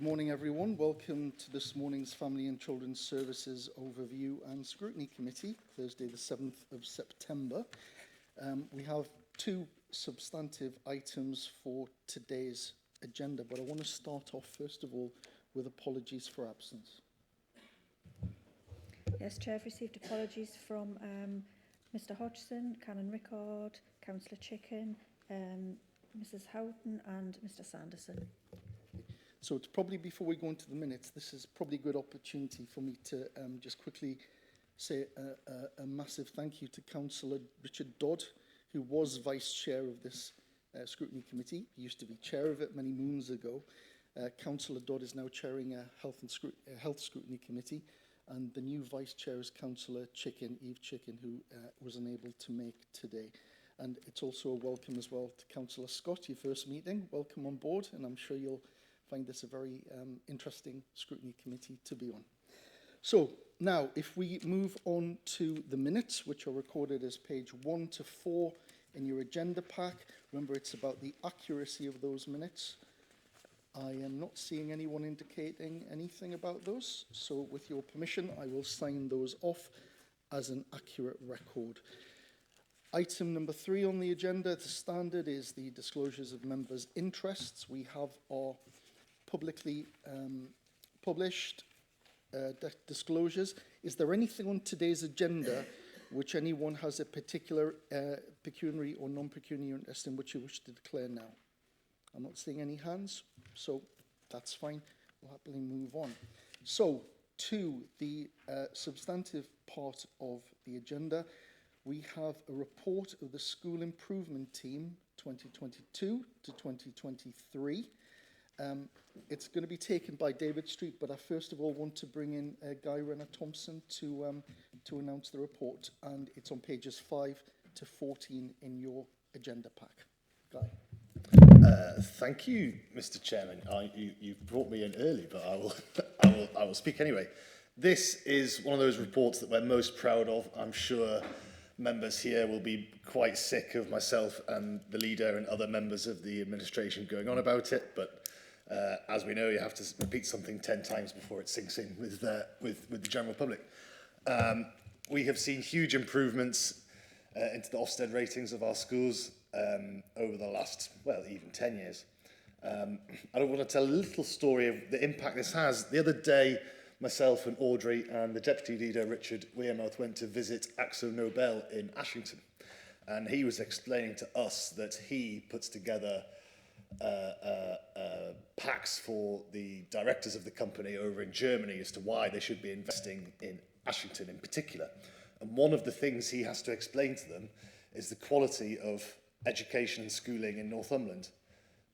Good morning, everyone. Welcome to this morning's Family and Children's Services Overview and Scrutiny Committee, Thursday the 7th of September. We have two substantive items for today's agenda, but I want to start off, first of all, with apologies for absence. Yes, Chair, I've received apologies from Mr Hodgson, Canon Rickard, Councillor Chicken, Mrs Houghton and Mr Sanderson. So it's probably, before we go into the minutes, this is probably a good opportunity for me to just quickly say a massive thank you to Councillor Richard Dodd, who was Vice Chair of this Scrutiny Committee. He used to be Chair of it many moons ago. Councillor Dodd is now chairing a Health Scrutiny Committee, and the new Vice Chair is Councillor Chicken, Eve Chicken, who was unable to make today. And it's also a welcome as well to Councillor Scott, your first meeting. Welcome on board, and I'm sure you'll find this a very interesting Scrutiny Committee to be on. So now, if we move on to the minutes, which are recorded as page 1 to 4 in your agenda pack. Remember, it's about the accuracy of those minutes. I am not seeing anyone indicating anything about those, so with your permission, I will sign those off as an accurate record. Item number 3 on the agenda, the standard, is the disclosures of members' interests. We have our publicly published disclosures. Is there anything on today's agenda which anyone has a particular pecuniary or non-pecuniary interest in which you wish to declare now? I'm not seeing any hands, so that's fine. We'll happily move on. So, to the substantive part of the agenda, we have a report of the School Improvement Team 2022 to 2023. It's going to be taken by David Street, but I first of all want to bring in Guy Renner-Thompson to announce the report, and it's on pages 5 to 14 in your agenda pack. Guy. Thank you, Mr. Chairman. You've brought me in early, but I will speak anyway. This is one of those reports that we're most proud of. I'm sure members here will be quite sick of myself and the leader and other members of the administration going on about it, but as we know, you have to repeat something 10 times before it sinks in with the general public. We have seen huge improvements into the Ofsted ratings of our schools over the last, well, even 10 years. I don't want to tell a little story of the impact this has. The other day, myself and Audrey and the Deputy Leader, Richard Wearmouth, went to visit Axo Nobel in Ashington. And he was explaining to us that he puts together packs for the directors of the company over in Germany as to why they should be investing in Ashington in particular. And one of the things he has to explain to them is the quality of education and schooling in Northumberland.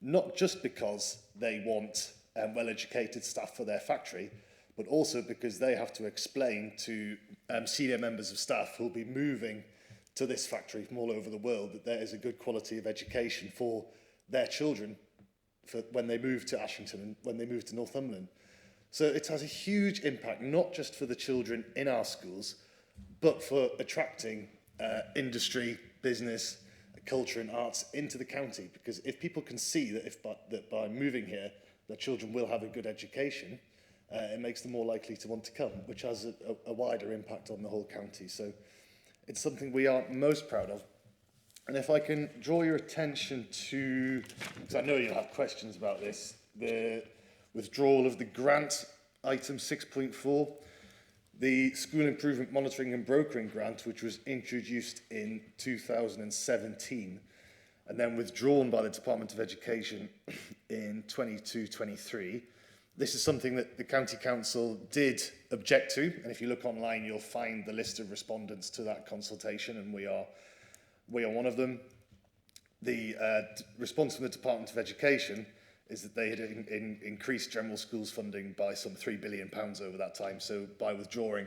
Not just because they want well-educated staff for their factory, but also because they have to explain to senior members of staff who will be moving to this factory from all over the world that there is a good quality of education for their children for when they move to Ashington and when they move to Northumberland. So it has a huge impact, not just for the children in our schools, but for attracting industry, business, culture and arts into the county. Because if people can see that by moving here, their children will have a good education, it makes them more likely to want to come, which has a wider impact on the whole county. So it's something we are most proud of. And if I can draw your attention to, because I know you'll have questions about this, the withdrawal of the grant, item 6.4, the School Improvement Monitoring and Brokering Grant, which was introduced in 2017, and then withdrawn by the Department of Education in 22-23. This is something that the County Council did object to, and if you look online, you'll find the list of respondents to that consultation, and we are one of them. The response from the Department of Education is that they had increased general schools funding by some £3 billion over that time. So by withdrawing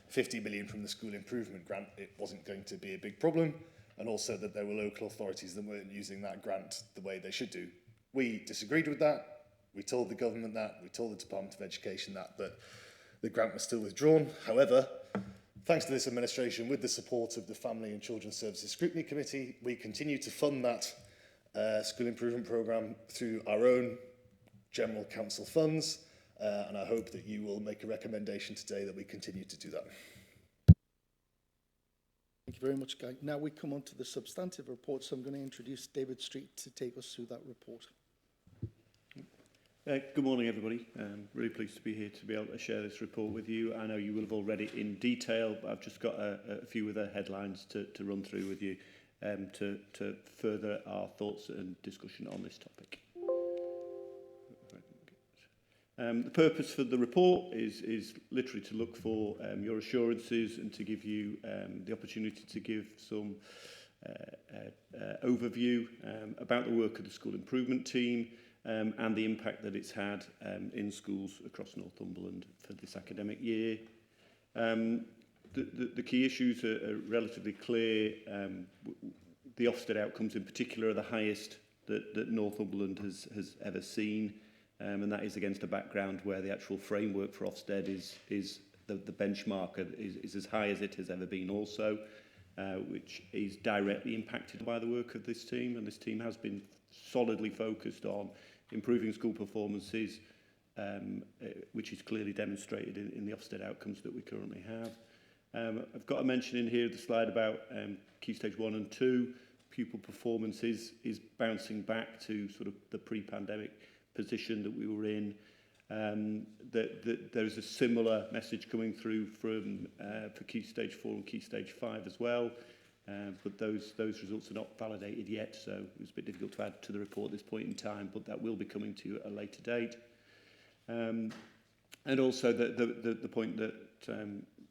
50 million from the school improvement grant, it wasn't going to be a big problem. And also that there were local authorities that weren't using that grant the way they should do. We disagreed with that. We told the government that. We told the Department of Education that the grant was still withdrawn. However, thanks to this administration, with the support of the Family and Children's Services Scrutiny Committee, we continue to fund that school improvement programme through our own general council funds, and I hope that you will make a recommendation today that we continue to do that. Thank you very much, Guy. Now we come on to the substantive report, so I'm going to introduce David Street to take us through that report. Good morning, everybody. Really pleased to be here to be able to share this report with you. I know you will have all read it in detail, but I've just got a few other headlines to run through with you to further our thoughts and discussion on this topic. The purpose for the report is literally to look for your assurances and to give you the opportunity to give some overview about the work of the school improvement team and the impact that it's had in schools across Northumberland for this academic year. The key issues are relatively clear. The Ofsted outcomes in particular are the highest that Northumberland has ever seen. And that is against a background where the actual framework for Ofsted is the benchmark is as high as it has ever been also, which is directly impacted by the work of this team. And this team has been solidly focused on improving school performances, which is clearly demonstrated in the Ofsted outcomes that we currently have. I've got to mention in here the slide about Key Stage 1 and 2. Pupil performance is bouncing back to sort of the pre-pandemic position that we were in. There's a similar message coming through from for Key Stage 4 and Key Stage 5 as well, but those results are not validated yet, so it was a bit difficult to add to the report at this point in time, but that will be coming to you at a later date. And also the point that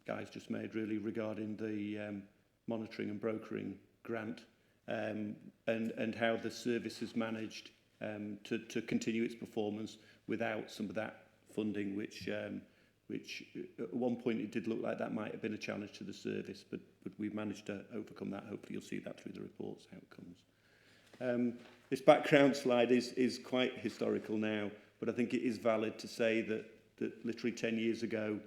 Guy's just made really regarding the monitoring and brokering grant and how the service has managed to continue its performance without some of that funding, which at one point it did look like that might have been a challenge to the service, but we've managed to overcome that. Hopefully you'll see that through the report's outcomes. This background slide is quite historical now, but I think it is valid to say that literally 10 years ago,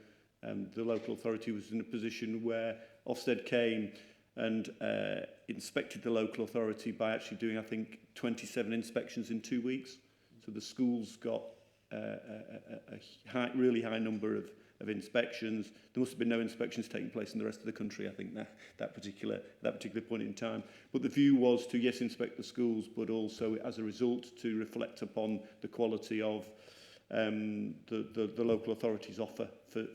the local authority was in a position where Ofsted came and inspected the local authority by actually doing, I think, 27 inspections in 2 weeks. So the schools got a really high number of inspections. There must have been no inspections taking place in the rest of the country, I think, that particular point in time. But the view was to, yes, inspect the schools, but also, as a result, to reflect upon the quality of the local authority's offer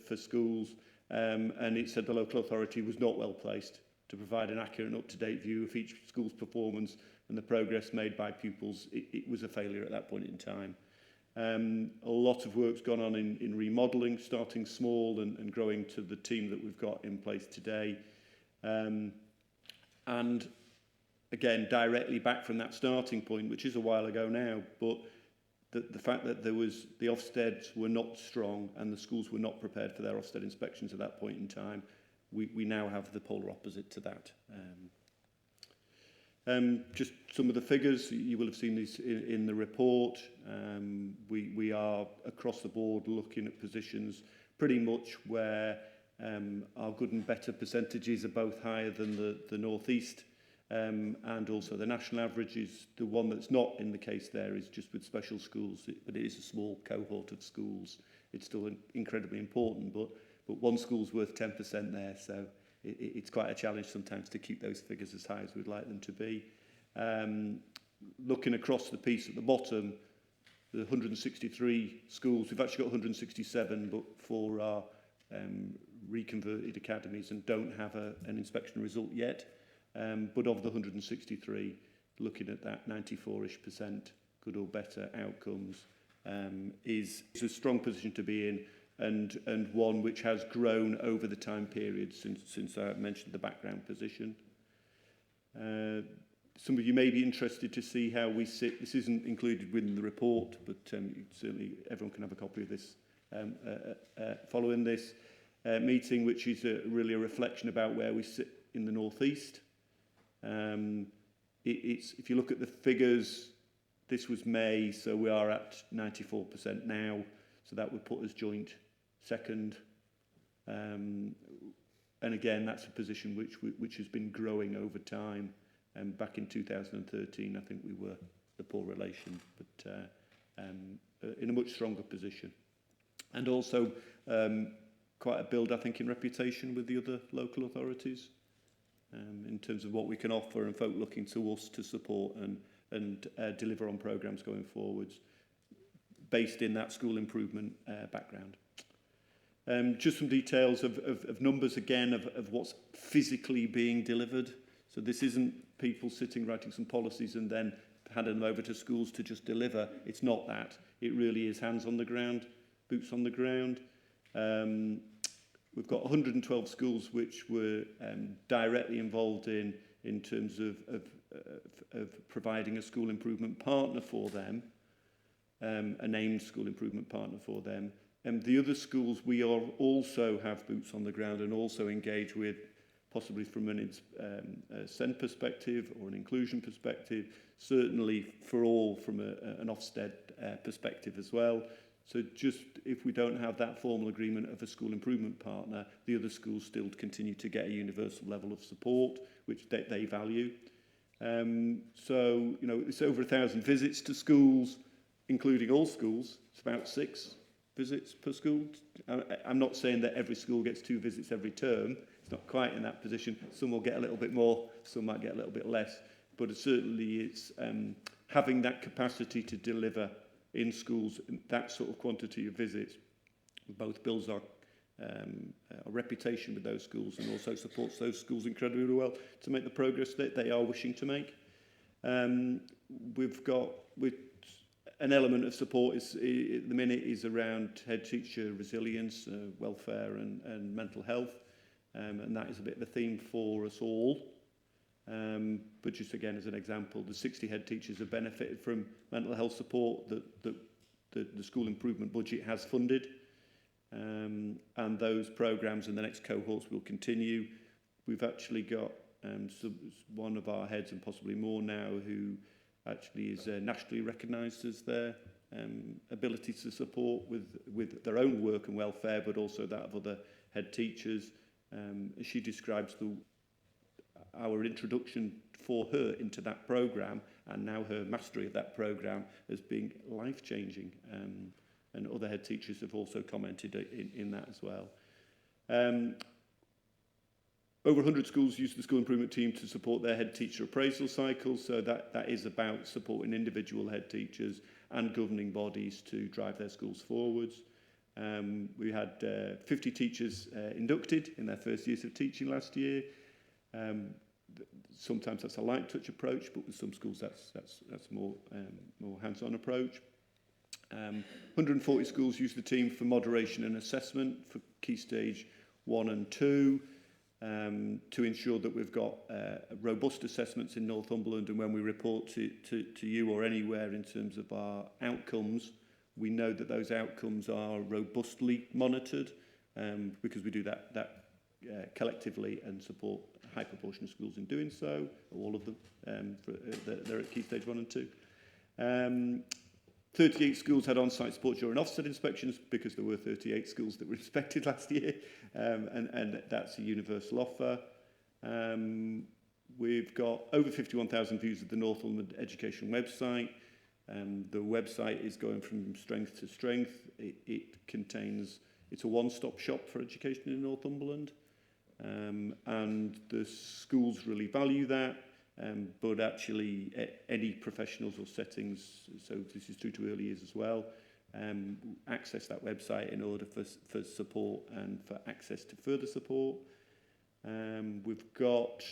for schools. And it said the local authority was not well placed to provide an accurate and up-to-date view of each school's performance and the progress made by pupils. It was a failure at that point in time. A lot of work's gone on in remodelling, starting small and growing to the team that we've got in place today. And again, directly back from that starting point, which is a while ago now, but the fact that the Ofsteds were not strong and the schools were not prepared for their Ofsted inspections at that point in time, we now have the polar opposite to that. Just some of the figures, you will have seen these in the report. We are across the board looking at positions pretty much where our good and better percentages are both higher than the North East, and also the national average is the one that's not in the case there is just with special schools, but it is a small cohort of schools. It's still incredibly important, but one school's worth 10% there, so it's quite a challenge sometimes to keep those figures as high as we'd like them to be. Looking across the piece at the bottom, the 163 schools, we've actually got 167, but for our reconverted academies and don't have an inspection result yet. But of the 163, looking at that 94-ish% good or better outcomes is a strong position to be in, and one which has grown over the time period since I mentioned the background position. Some of you may be interested to see how we sit. This isn't included within the report, but certainly everyone can have a copy of this following this meeting, which is really a reflection about where we sit in the North East. If you look at the figures, this was May, so we are at 94% now, so that would put us joint second. And again, that's a position which has been growing over time. Back in 2013, I think we were the poor relation, but in a much stronger position. and also quite a build, I think, in reputation with the other local authorities in terms of what we can offer and folk looking to us to support and deliver on programmes going forwards based in that school improvement background. Just some details of numbers again of what's physically being delivered. So this isn't people sitting writing some policies and then handing them over to schools to just deliver. It's not that. It really is hands on the ground, boots on the ground. We've got 112 schools which were directly involved in terms of providing a school improvement partner for them, a named school improvement partner for them. The other schools we are also have boots on the ground and also engage with, possibly from a SEND perspective or an inclusion perspective, certainly for all from an Ofsted perspective as well. So just if we don't have that formal agreement of a school improvement partner, the other schools still continue to get a universal level of support, which they value. So, you know, it's over 1,000 visits to schools, including all schools. It's about 6 visits per school. I'm not saying that every school gets 2 visits every term. It's not quite in that position. Some will get a little bit more, some might get a little bit less. But certainly it's having that capacity to deliver in schools that sort of quantity of visits both builds our reputation with those schools and also supports those schools incredibly well to make the progress that they are wishing to make. We've got an element of support at the minute is around head teacher resilience, welfare and mental health, and that is a bit of a theme for us all. But just again as an example, the 60 head teachers have benefited from mental health support that the school improvement budget has funded, and those programmes in the next cohorts will continue. We've actually got one of our heads and possibly more now who actually is nationally recognised as their ability to support with their own work and welfare, but also that of other head teachers. She describes our introduction for her into that programme and now her mastery of that programme as being life-changing. And other head teachers have also commented in that as well. Over 100 schools use the school improvement team to support their head teacher appraisal cycles, so that is about supporting individual head teachers and governing bodies to drive their schools forwards. We had 50 teachers inducted in their first years of teaching last year. Sometimes that's a light touch approach, but with some schools that's more hands-on approach. 140 schools use the team for moderation and assessment for Key Stage 1 and 2 to ensure that we've got robust assessments in Northumberland, and when we report to you or anywhere in terms of our outcomes, we know that those outcomes are robustly monitored because we do that collectively and support a high proportion of schools in doing so, all of them, they're at Key Stage 1 and 2. 38 schools had on-site support during Ofsted inspections because there were 38 schools that were inspected last year, and that's a universal offer. We've got over 51,000 views of the Northumberland Education website. The website is going from strength to strength. It's a one-stop shop for education in Northumberland, and the schools really value that. But actually any professionals or settings, so this is true to early years as well, access that website in order for support and for access to further support. We've got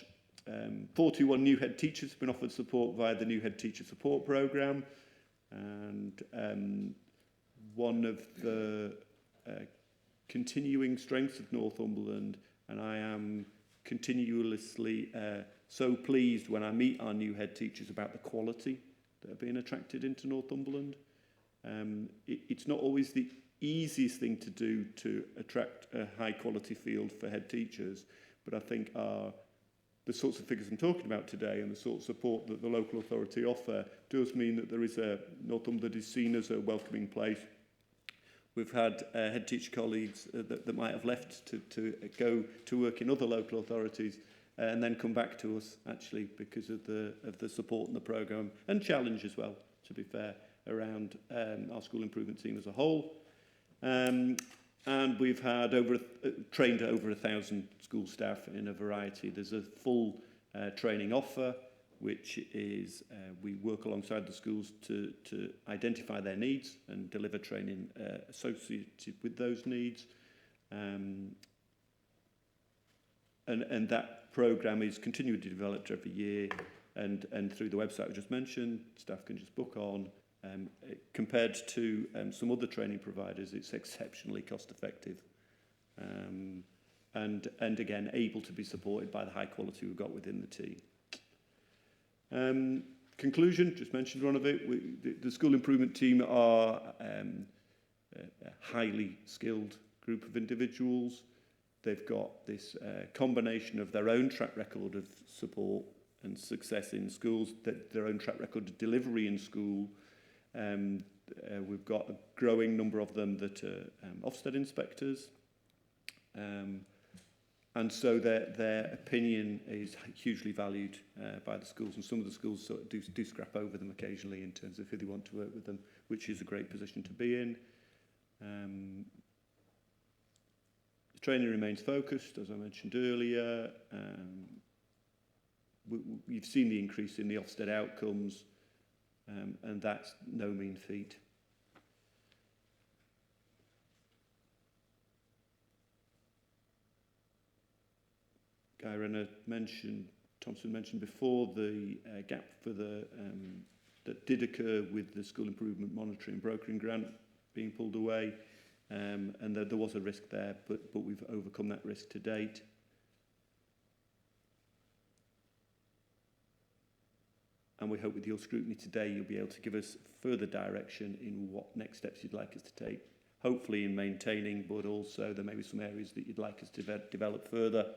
41 new head teachers have been offered support via the new head teacher support programme, and one of the continuing strengths of Northumberland, and I am continuously so pleased when I meet our new head teachers about the quality that are being attracted into Northumberland. It's not always the easiest thing to do to attract a high quality field for head teachers, but I think the sorts of figures I'm talking about today and the sort of support that the local authority offer does mean that there is Northumberland is seen as a welcoming place. We've had head teacher colleagues that might have left to go to work in other local authorities and then come back to us actually because of the support in the programme and challenge as well, to be fair, around our school improvement team as a whole. And we've had trained over 1,000 school staff in a variety. There's a full training offer, which is we work alongside the schools to identify their needs and deliver training associated with those needs. And that programme is continually developed every year, and through the website I just mentioned, staff can just book on. Compared to some other training providers, it's exceptionally cost effective, and again able to be supported by the high quality we've got within the team. Conclusion, just mentioned one of it, the school improvement team are a highly skilled group of individuals. They've got this combination of their own track record of support and success in schools, their own track record of delivery in school. We've got a growing number of them that are Ofsted inspectors, and so their opinion is hugely valued by the schools, and some of the schools sort of do scrap over them occasionally in terms of who they want to work with them, which is a great position to be in. The training remains focused, as I mentioned earlier. You've seen the increase in the Ofsted outcomes, and that's no mean feat. Guy Renner Thompson mentioned before the gap for that did occur with the school improvement monitoring and brokering grant being pulled away, and there was a risk there, but we've overcome that risk to date. And we hope with your scrutiny today, you'll be able to give us further direction in what next steps you'd like us to take, hopefully in maintaining, but also there may be some areas that you'd like us to develop further,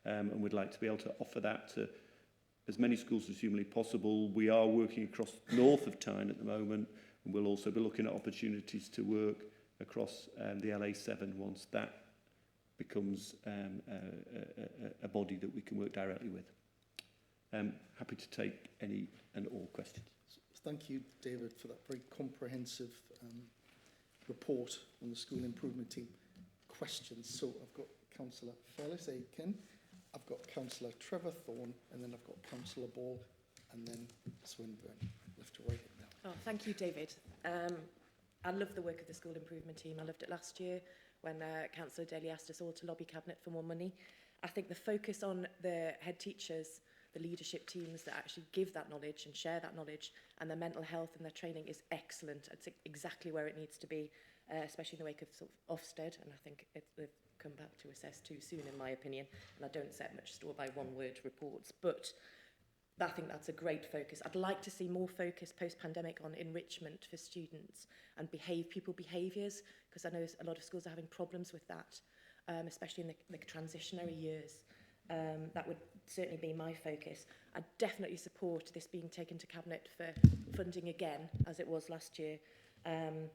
and we'd like to be able to offer that to as many schools as humanly possible. We are working across north of Tyne at the moment, and we'll also be looking at opportunities to work across the LA7 once that becomes a body that we can work directly with. Happy to take any and all questions. Thank you, David, for that very comprehensive report on the school improvement team. Questions? So I've got Councillor Phyllis Aiken, I've got Councillor Trevor Thorne, and then I've got Councillor Ball, and then Swinburne. Left to right now. Oh, thank you, David. I love the work of the school improvement team. I loved it last year when Councillor Daly asked us all to lobby Cabinet for more money. I think the focus on the head teachers, the leadership teams that actually give that knowledge and share that knowledge, and their mental health and their training is excellent. It's exactly where it needs to be, especially in the wake of, sort of Ofsted, and I think they've come back to assess too soon, in my opinion, and I don't set much store by one-word reports, but I think that's a great focus. I'd like to see more focus post-pandemic on enrichment for students and pupil behaviours, because I know a lot of schools are having problems with that, especially in the transitionary years. That would certainly be my focus. I definitely support this being taken to Cabinet for funding again, as it was last year.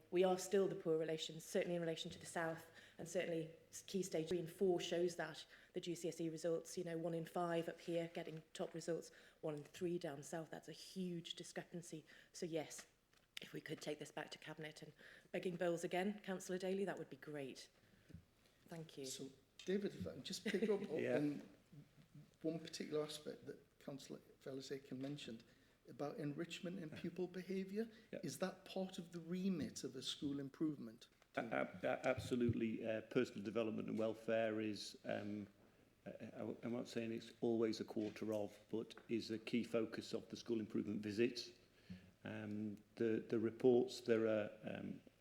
We are still the poor relations, certainly in relation to the South, and certainly Key Stage 3 and 4 shows that. The GCSE results, 1 in 5 up here getting top results, 1 in 3 down south. That's a huge discrepancy. So yes, if we could take this back to Cabinet and begging bowls again, Councillor Daly, that would be great. Thank you. So David, if I can just pick up on one particular aspect that Councillor Phyllis-Aiken mentioned about enrichment and pupil behaviour. Is that part of the remit of a school improvement? Absolutely. Personal development and welfare is, I'm not saying it's always a quarter of, but is a key focus of the school improvement visits. The reports, there are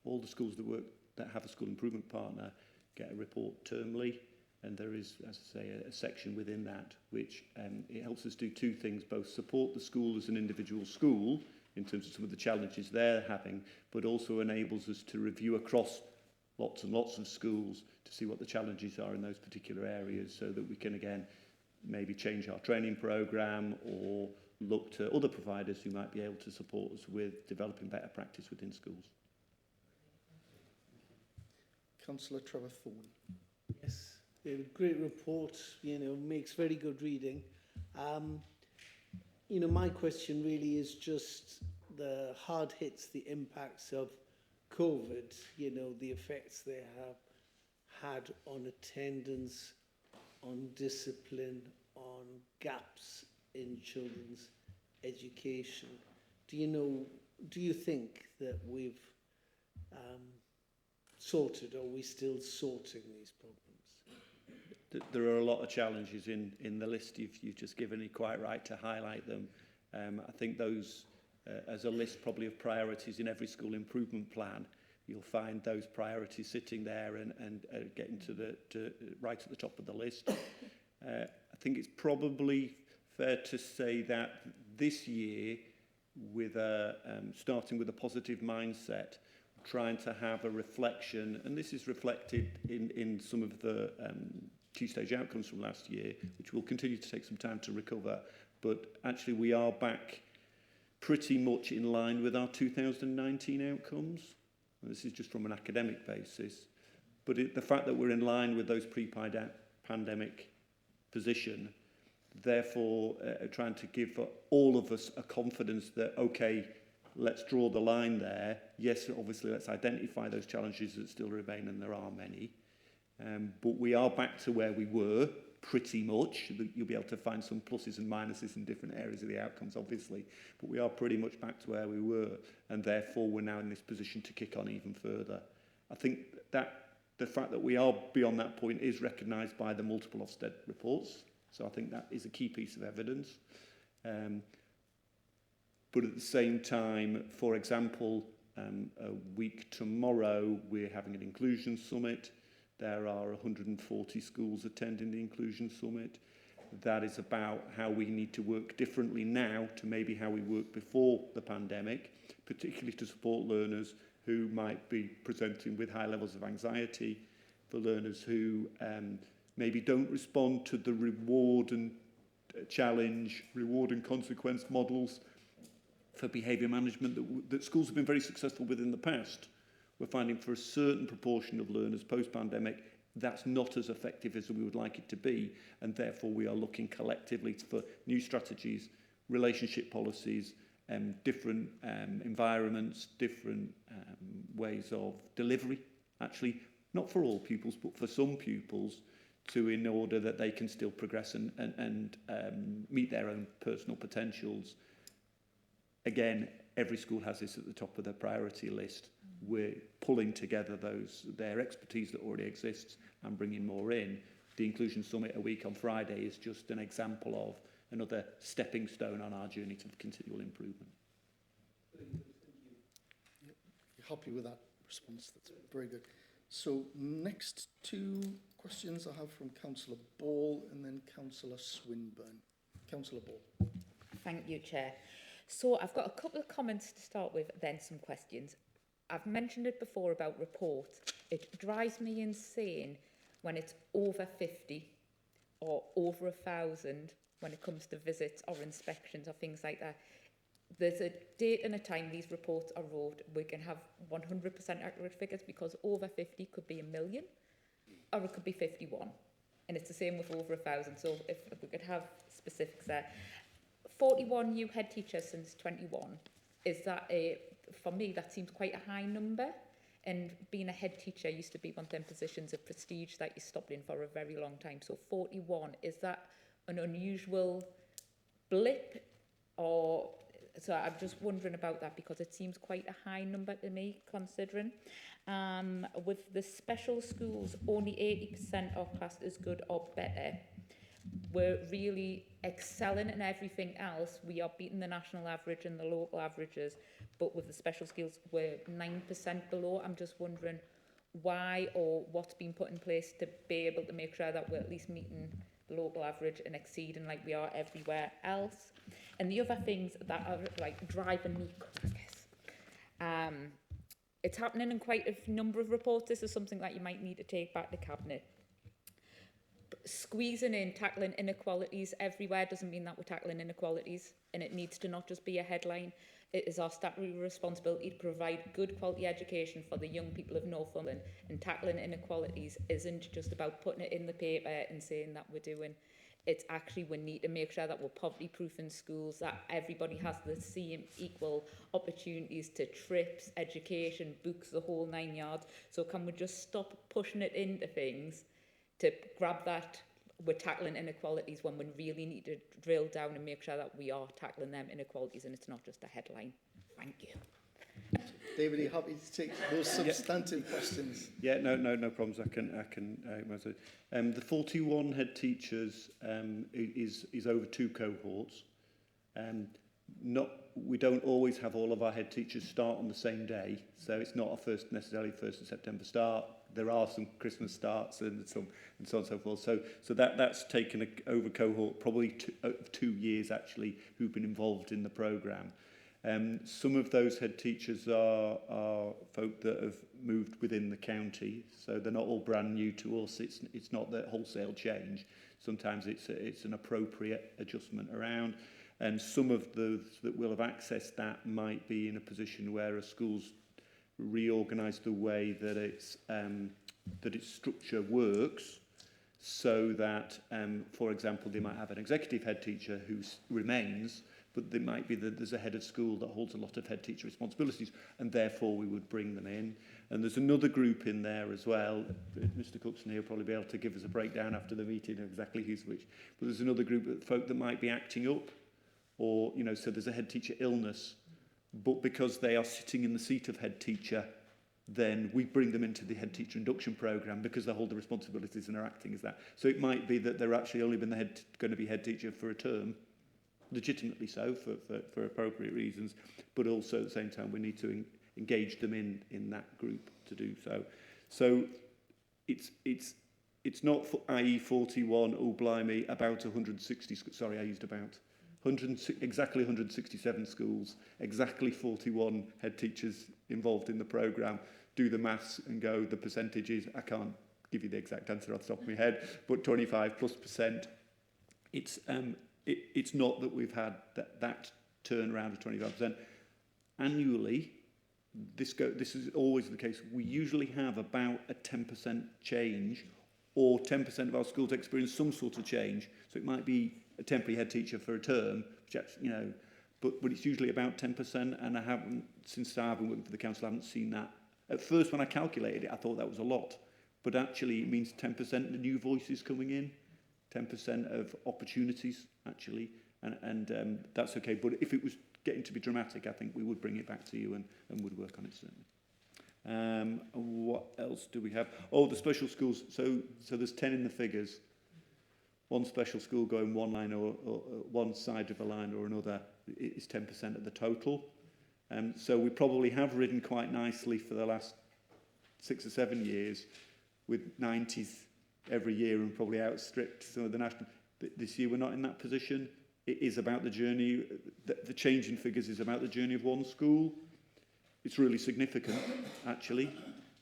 all the schools that have a school improvement partner get a report termly, and there is, as I say, a section within that which it helps us do two things: both support the school as an individual school in terms of some of the challenges they're having, but also enables us to review across lots and lots of schools to see what the challenges are in those particular areas, so that we can again maybe change our training programme or look to other providers who might be able to support us with developing better practice within schools. Councillor Trevor Thorne. Yes, great report, makes very good reading. My question really is just the hard hits, the impacts of COVID, you know, the effects they have had on attendance, on discipline, on gaps in children's education. Do you think that we've sorted, or are we still sorting these problems? There are a lot of challenges in the list you've just given. You're quite right to highlight them. I think those, as a list probably of priorities in every school improvement plan, you'll find those priorities sitting there and getting to right at the top of the list. I think it's probably fair to say that this year, with starting with a positive mindset, trying to have a reflection, and this is reflected in some of the key stage outcomes from last year, which will continue to take some time to recover, but actually we are back pretty much in line with our 2019 outcomes. And this is just from an academic basis, but the fact that we're in line with those pre-pandemic position, therefore trying to give all of us a confidence that, okay, let's draw the line there. Yes, obviously, let's identify those challenges that still remain, and there are many. But we are back to where we were, pretty much. You'll be able to find some pluses and minuses in different areas of the outcomes, obviously. But we are pretty much back to where we were, and therefore we're now in this position to kick on even further. I think that the fact that we are beyond that point is recognised by the multiple Ofsted reports. So I think that is a key piece of evidence. But at the same time, for example, a week tomorrow, we're having an inclusion summit. There are 140 schools attending the inclusion summit. That is about how we need to work differently now to maybe how we worked before the pandemic, particularly to support learners who might be presenting with high levels of anxiety, for learners who maybe don't respond to the reward and challenge, reward and consequence models for behaviour management that schools have been very successful with in the past. We're finding for a certain proportion of learners post-pandemic, that's not as effective as we would like it to be, and therefore we are looking collectively for new strategies, relationship policies, different environments, different ways of delivery, actually, not for all pupils, but for some pupils, in order that they can still progress and meet their own personal potentials. Again, every school has this at the top of their priority list. We're pulling together their expertise that already exists and bringing more in. The Inclusion Summit a week on Friday is just an example of another stepping stone on our journey to continual improvement. You're happy with that response? That's very good. So next two questions I have from Councillor Ball and then Councillor Swinburne. Councillor Ball. Thank you, Chair. So I've got a couple of comments to start with, then some questions. I've mentioned it before about reports. It drives me insane when it's over 50 or over 1,000 when it comes to visits or inspections or things like that. There's a date and a time these reports are wrote. We can have 100% accurate figures because over 50 could be 1 million or it could be 51. And it's the same with over 1,000. So if we could have specifics there. 41 new head teachers since 21. Is that for me, that seems quite a high number. And being a head teacher used to be one of them positions of prestige that you stopped in for a very long time. So 41, is that an unusual blip? Or so I'm just wondering about that because it seems quite a high number to me, considering. With the special schools, only 80% of class is good or better. We're really excelling in everything else. We are beating the national average and the local averages, but with the special skills, we're 9% below. I'm just wondering why or what's been put in place to be able to make sure that we're at least meeting the local average and exceeding like we are everywhere else. And the other things that are like driving me crackers. It's happening in quite a number of reports. This is something that you might need to take back to Cabinet. Squeezing in, tackling inequalities everywhere doesn't mean that we're tackling inequalities, and it needs to not just be a headline. It is our statutory responsibility to provide good quality education for the young people of Northumberland, and tackling inequalities isn't just about putting it in the paper and saying that we're doing. It's actually we need to make sure that we're poverty-proof in schools, that everybody has the same equal opportunities to trips, education, books, the whole 9 yards. So can we just stop pushing it into things to grab that we're tackling inequalities when we really need to drill down and make sure that we are tackling them inequalities and it's not just a headline. Thank you. David, are you happy to take those substantive questions? Yeah, no problems. I can. The 41 head teachers is over 2 cohorts. We don't always have all of our head teachers start on the same day, so it's not necessarily 1st of September start. There are some Christmas starts and so on and so forth. So that's taken over cohort probably 2 years actually who've been involved in the programme. Some of those head teachers are folk that have moved within the county, so they're not all brand new to us. It's not the wholesale change. Sometimes it's an appropriate adjustment around, and some of those that will have accessed that might be in a position where a school's reorganised the way that its structure works, so that, for example, they might have an executive head teacher who remains, but there might be that there's a head of school that holds a lot of head teacher responsibilities, and therefore we would bring them in. And there's another group in there as well. Mr. Cookson here will probably be able to give us a breakdown after the meeting of exactly who's which. But there's another group of folk that might be acting up, or, you know, so there's a head teacher illness, but because they are sitting in the seat of head teacher, then we bring them into the head teacher induction programme because they hold the responsibilities and are acting as that. So it might be that they're actually only been going to be head teacher for a term, legitimately so, for appropriate reasons, but also at the same time we need to engage them in that group to do so. So it's not for IE 41, oh blimey, about 160, sorry I used about, exactly 167 schools, exactly 41 head teachers involved in the programme. Do the maths and go, the percentages, I can't give you the exact answer off the top of my head, but 25+%. It's not that we've had that turnaround of 25%. Annually, this is always the case. We usually have about a 10% change, or 10% of our schools experience some sort of change. So it might be a temporary head teacher for a term, which actually, you know, but it's usually about 10%, and I haven't, since I've been working for the council, I haven't seen that. At first, when I calculated it, I thought that was a lot, but actually it means 10% of new voices coming in, 10% of opportunities, actually, and that's okay. But if it was getting to be dramatic, I think we would bring it back to you and would work on it, certainly. What else do we have? Oh, the special schools. So there's 10 in the figures. One special school going one line or one side of a line or another is 10% of the total. So we probably have ridden quite nicely for the last 6 or 7 years with 90s every year and probably outstripped some of the national. This year we're not in that position. It is about the journey. The change in figures is about the journey of one school. It's really significant, actually.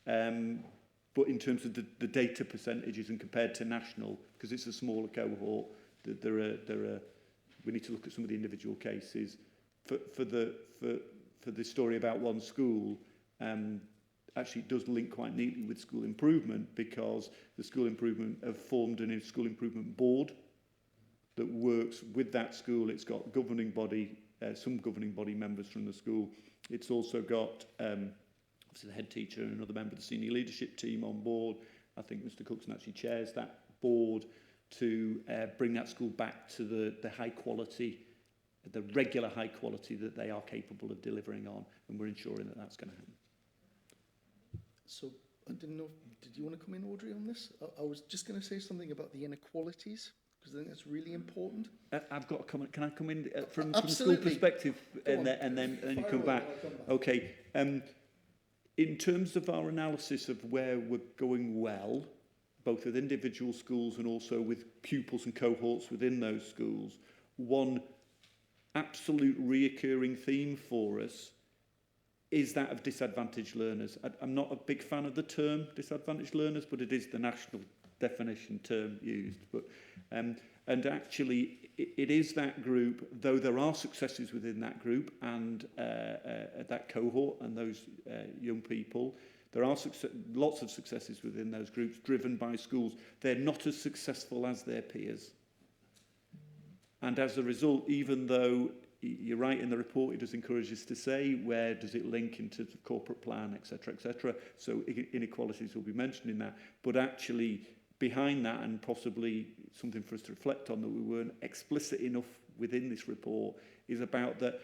But in terms of the data percentages and compared to national, because it's a smaller cohort, we need to look at some of the individual cases. For the story about one school, actually it does link quite neatly with school improvement, because the school improvement have formed a school improvement board that works with that school. It's got governing body, some governing body members from the school. It's also got obviously the head teacher and another member of the senior leadership team on board. I think Mr. Cookson actually chairs that board to bring that school back to the high quality, the regular high quality that they are capable of delivering on, and we're ensuring that that's going to happen. So I didn't know, did you want to come in, Audrey, on this? I was just going to say something about the inequalities, because I think that's really important. I've got to come in. Can I come in from Absolutely. school perspective, and then you come back? Okay. In terms of our analysis of where we're going well, both with individual schools and also with pupils and cohorts within those schools, one absolute reoccurring theme for us is that of disadvantaged learners. I'm not a big fan of the term disadvantaged learners, but it is the national definition term used. But and actually, it is that group, though there are successes within that group and that cohort and those young people. There are lots of successes within those groups driven by schools. They're not as successful as their peers. And as a result, even though you're right in the report, it does encourage us to say where does it link into the corporate plan, etc., etc. So inequalities will be mentioned in that. But actually, behind that, and possibly something for us to reflect on that we weren't explicit enough within this report, is about that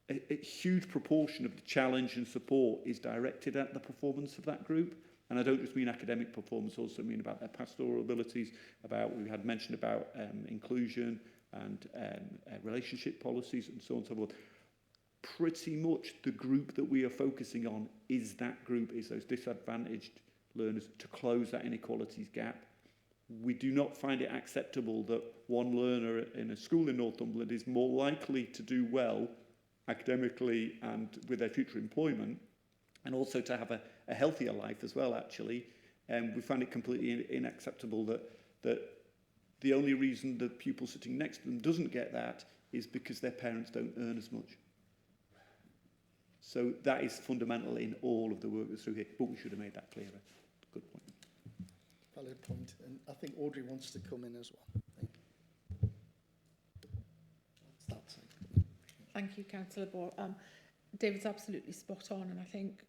a huge proportion of the challenge and support is directed at the performance of that group. And I don't just mean academic performance, also mean about their pastoral abilities, we had mentioned about inclusion and relationship policies and so on and so forth. Pretty much the group that we are focusing on is that group, is those disadvantaged learners, to close that inequalities gap. We do not find it acceptable that one learner in a school in Northumberland is more likely to do well academically and with their future employment, and also to have a healthier life as well, actually. We find it completely unacceptable that the only reason the pupil sitting next to them doesn't get that is because their parents don't earn as much. So that is fundamental in all of the work that's through here, but we should have made that clearer. Good point. Valid point. And I think Audrey wants to come in as well. Thank you. That's that side. Thank you, Councillor Ball. David's absolutely spot on, and I think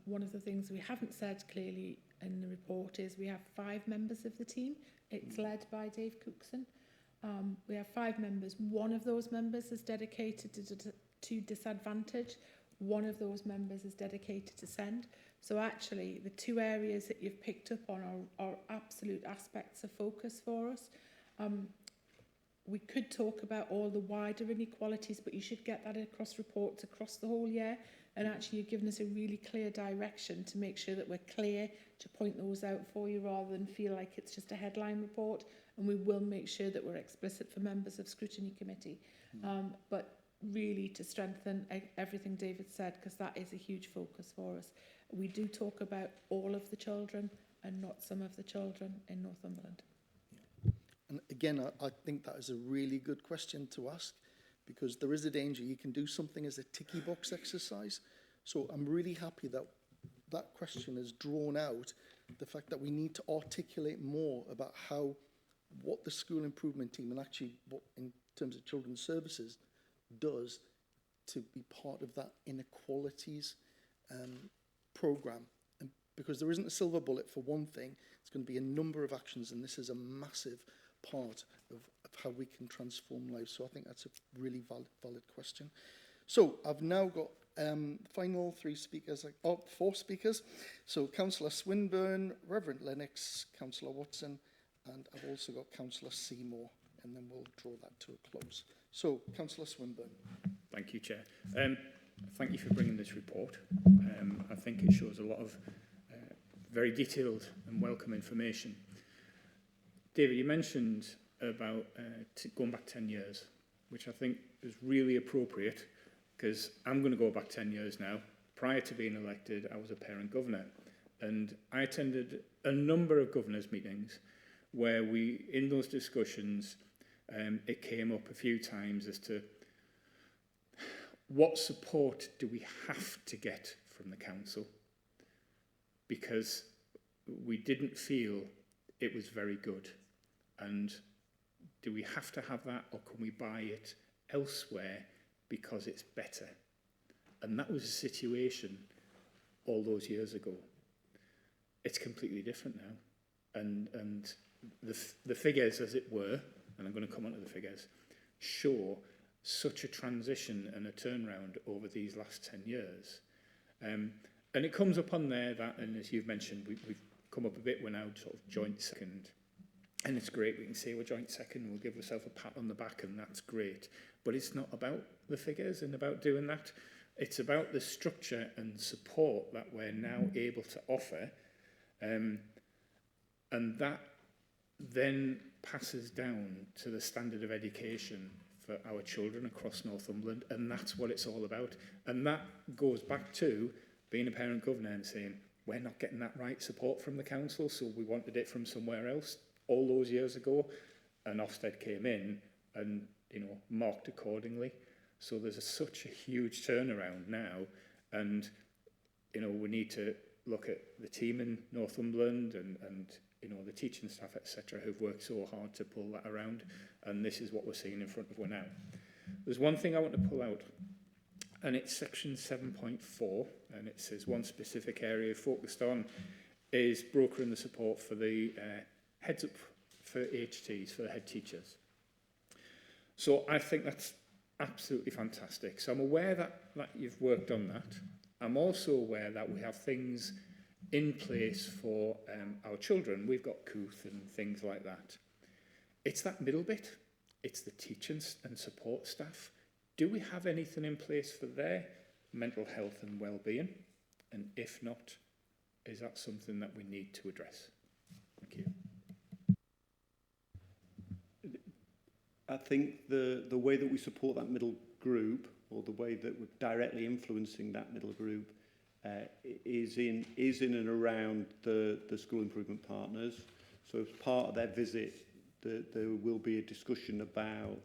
one of the things we haven't said clearly in the report is we have 5 members of the team. It's led by Dave Cookson. We have 5 members. One of those members is dedicated to disadvantage. One of those members is dedicated to SEND. So actually, the 2 areas that you've picked up on are absolute aspects of focus for us. We could talk about all the wider inequalities, but you should get that across reports across the whole year. And actually, you've given us a really clear direction to make sure that we're clear to point those out for you rather than feel like it's just a headline report. And we will make sure that we're explicit for members of Scrutiny Committee. But really to strengthen everything David said, because that is a huge focus for us. We do talk about all of the children and not some of the children in Northumberland. And again, I think that is a really good question to ask, because there is a danger you can do something as a ticky box exercise. So I'm really happy that that question is drawn out, the fact that we need to articulate more about what the school improvement team and actually what in terms of children's services does to be part of that inequalities programme. And because there isn't a silver bullet for one thing, it's going to be a number of actions, and this is a massive part of how we can transform lives. So I think that's a really valid question. So I've now got final 4 speakers. So Councillor Swinburne, Reverend Lennox, Councillor Watson, and I've also got Councillor Seymour, and then we'll draw that to a close. So, Councillor Swinburne. Thank you, Chair. Thank you for bringing this report. I think it shows a lot of very detailed and welcome information. David, you mentioned about going back 10 years, which I think is really appropriate, because I'm going to go back 10 years now. Prior to being elected, I was a parent governor, and I attended a number of governors' meetings where in those discussions, it came up a few times as to what support do we have to get from the council, because we didn't feel it was very good. And do we have to have that, or can we buy it elsewhere because it's better? And that was a situation all those years ago. It's completely different now. And the figures, as it were, and I'm going to come on to the figures, show such a transition and a turnaround over these last 10 years. And it comes up on there that, and as you've mentioned, we've come up a bit, we're now sort of joint second. And it's great, we can say we're joint second, we'll give ourselves a pat on the back, and that's great. But it's not about the figures and about doing that. It's about the structure and support that we're now able to offer. And that then passes down to the standard of education for our children across Northumberland, and that's what it's all about. And that goes back to being a parent governor and saying, we're not getting that right support from the council, so we wanted it from somewhere else all those years ago, and Ofsted came in and, marked accordingly. So there's such a huge turnaround now, and, we need to look at the team in Northumberland and you know, the teaching staff, etc., who've worked so hard to pull that around, and this is what we're seeing in front of us now. There's one thing I want to pull out, and it's section 7.4, and it says one specific area focused on is brokering the support for the heads up for HTs, for the head teachers. So I think that's absolutely fantastic. So I'm aware that you've worked on that. I'm also aware that we have things in place for our children. We've got COOth and things like that. It's that middle bit. It's the teaching and support staff. Do we have anything in place for their mental health and well-being? And if not, is that something that we need to address? Thank you. I think the way that we support that middle group, or the way that we're directly influencing that middle group, is in and around the school improvement partners. So as part of their visit, there will be a discussion about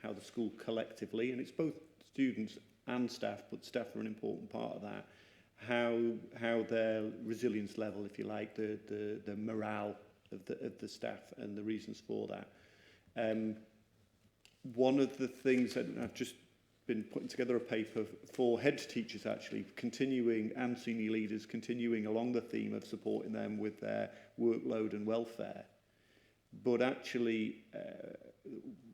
how the school collectively, and it's both students and staff, but staff are an important part of that, how their resilience level, if you like, the morale of the staff and the reasons for that. One of the things that I've just been putting together a paper for head teachers, actually, continuing, and senior leaders, continuing along the theme of supporting them with their workload and welfare. But actually,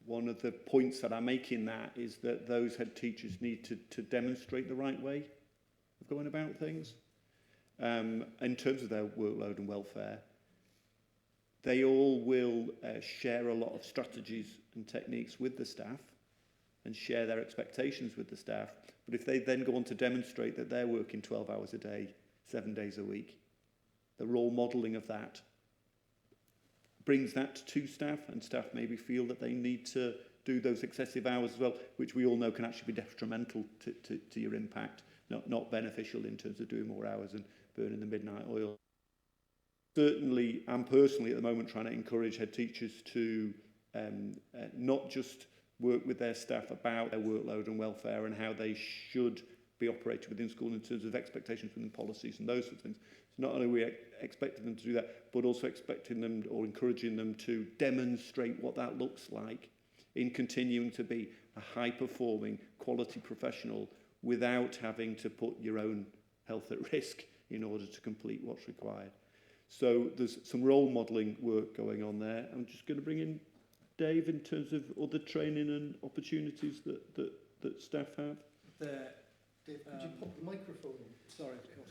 one of the points that I make in that is that those head teachers need to demonstrate the right way of going about things. In terms of their workload and welfare, they all will share a lot of strategies and techniques with the staff and share their expectations with the staff. But if they then go on to demonstrate that they're working 12 hours a day, 7 days a week, the role modelling of that brings that to staff, and staff maybe feel that they need to do those excessive hours as well, which we all know can actually be detrimental to your impact, not beneficial in terms of doing more hours and burning the midnight oil. Certainly, I'm personally at the moment trying to encourage head teachers to not just work with their staff about their workload and welfare and how they should be operated within school in terms of expectations within policies and those sorts of things. So not only are we expecting them to do that, but also expecting them or encouraging them to demonstrate what that looks like in continuing to be a high-performing, quality professional without having to put your own health at risk in order to complete what's required. So there's some role modelling work going on there. I'm just going to bring in Dave in terms of other training and opportunities that staff have. Dave, could you pop the microphone in? Sorry, of course.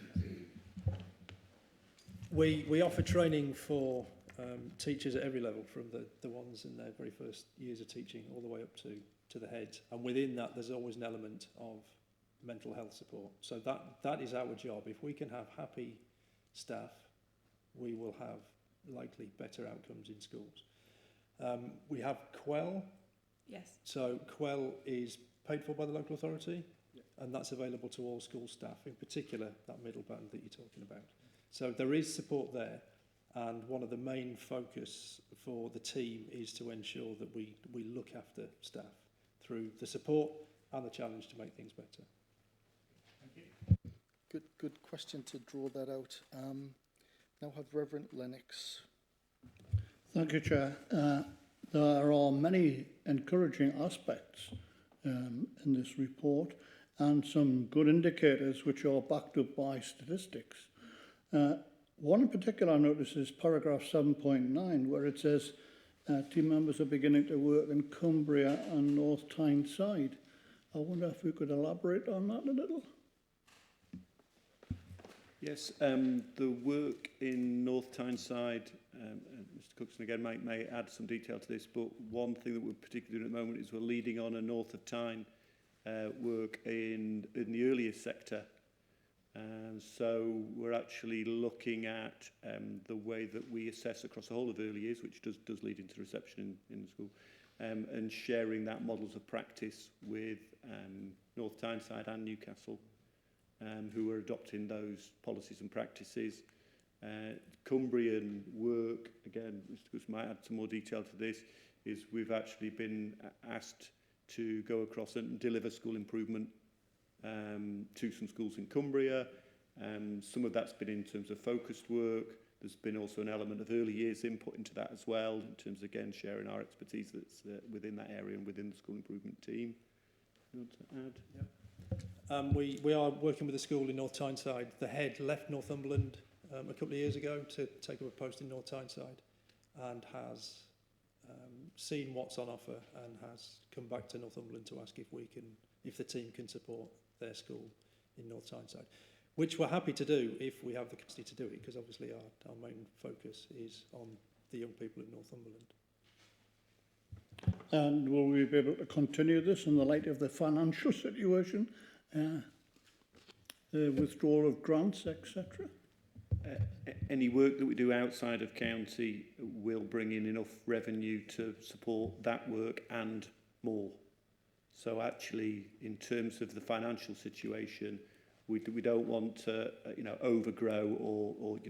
We offer training for teachers at every level, from the ones in their very first years of teaching all the way up to the head. And within that, there's always an element of mental health support. So that is our job. If we can have happy staff, we will have likely better outcomes in schools. We have Quell. Yes. So Quell is paid for by the local authority, and that's available to all school staff, in particular that middle band that you're talking about. So there is support there, and one of the main focus for the team is to ensure that we look after staff through the support and the challenge to make things better. Thank you. Good question to draw that out. Now have Reverend Lennox. Thank you, Chair. There are many encouraging aspects in this report and some good indicators which are backed up by statistics. One in particular I notice is paragraph 7.9, where it says team members are beginning to work in Cumbria and North Tyneside. I wonder if we could elaborate on that a little. Yes, the work in North Tyneside, Mr Cookson again may add some detail to this, but one thing that we're particularly doing at the moment is we're leading on a North of Tyne work in the earlier sector. So we're actually looking at the way that we assess across the whole of early years, which does lead into reception in the school, and sharing that models of practice with North Tyneside and Newcastle, who are adopting those policies and practices. Cumbrian work, again, Mr Cookson might add some more detail to this, is we've actually been asked to go across and deliver school improvement to some schools in Cumbria. Some of that's been in terms of focused work. There's been also an element of early years input into that as well, in terms of, again, sharing our expertise that's within that area and within the school improvement team. You want to add? Yeah. We are working with a school in North Tyneside. The head left Northumberland a couple of years ago to take up a post in North Tyneside, and has seen what's on offer and has come back to Northumberland to ask if the team can support their school in North Tyneside, which we're happy to do if we have the capacity to do it, because obviously our main focus is on the young people in Northumberland. And will we be able to continue this in the light of the financial situation, the withdrawal of grants, etc.? Any work that we do outside of county will bring in enough revenue to support that work and more. So actually, in terms of the financial situation, we don't want to overgrow or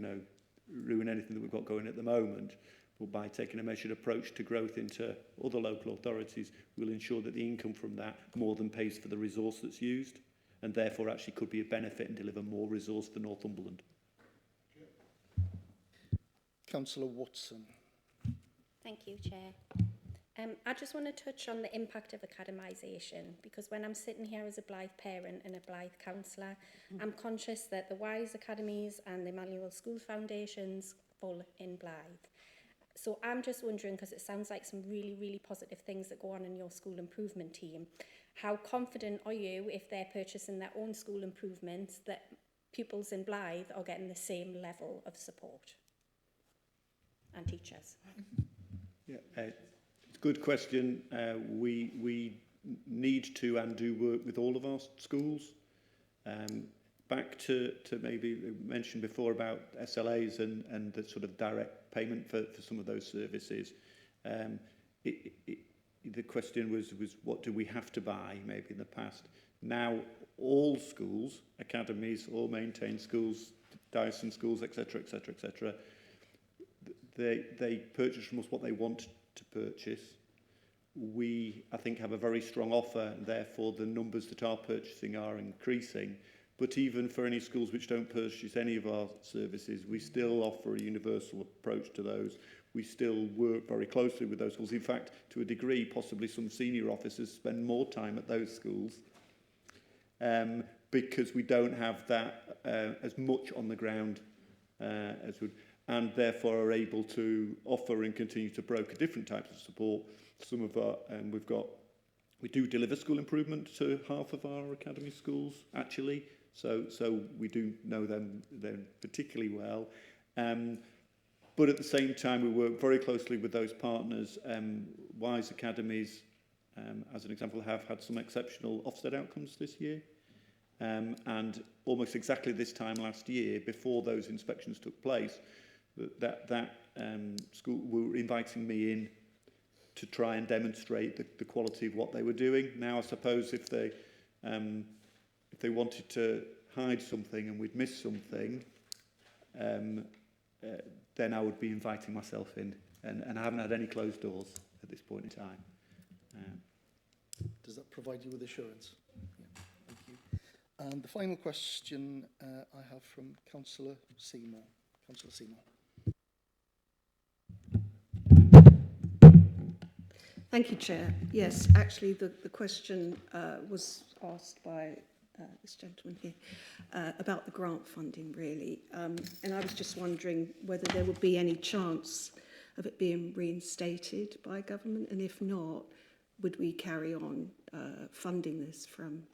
ruin anything that we've got going at the moment. But by taking a measured approach to growth into other local authorities, we'll ensure that the income from that more than pays for the resource that's used, and therefore actually could be a benefit and deliver more resource for Northumberland. Councillor Watson. Thank you, Chair. I just want to touch on the impact of academisation, because when I'm sitting here as a Blythe parent and a Blythe councillor, I'm conscious that the WISE Academies and the Emmanuel School Foundations fall in Blythe. So I'm just wondering, because it sounds like some really, really positive things that go on in your school improvement team, how confident are you, if they're purchasing their own school improvements, that pupils in Blythe are getting the same level of support? And teachers. Yeah, it's a good question. We need to and do work with all of our schools. Back to maybe mentioned before about SLAs and the sort of direct payment for some of those services. The question was what do we have to buy maybe in the past. Now all schools, academies, all maintained schools, Dyson schools, etc., etc., etc., they purchase from us what they want to purchase. We, I think, have a very strong offer, and therefore the numbers that are purchasing are increasing. But even for any schools which don't purchase any of our services, we still offer a universal approach to those. We still work very closely with those schools. In fact, to a degree, possibly some senior officers spend more time at those schools because we don't have that as much on the ground as would, and therefore are able to offer and continue to broker different types of support. Some of our, we do deliver school improvement to half of our academy schools, actually. So we do know them particularly well. But at the same time, we work very closely with those partners. WISE Academies, as an example, have had some exceptional Ofsted outcomes this year. And almost exactly this time last year, before those inspections took place, that school were inviting me in to try and demonstrate the quality of what they were doing. Now, I suppose if they wanted to hide something and we'd missed something, then I would be inviting myself in, and I haven't had any closed doors at this point in time. Does that provide you with assurance? Yeah, thank you. And the final question I have from Councillor Seymour. Councillor Seymour. Thank you, Chair. Yes, actually the question was asked by this gentleman here about the grant funding, really. And I was just wondering whether there would be any chance of it being reinstated by government, and if not, would we carry on funding this from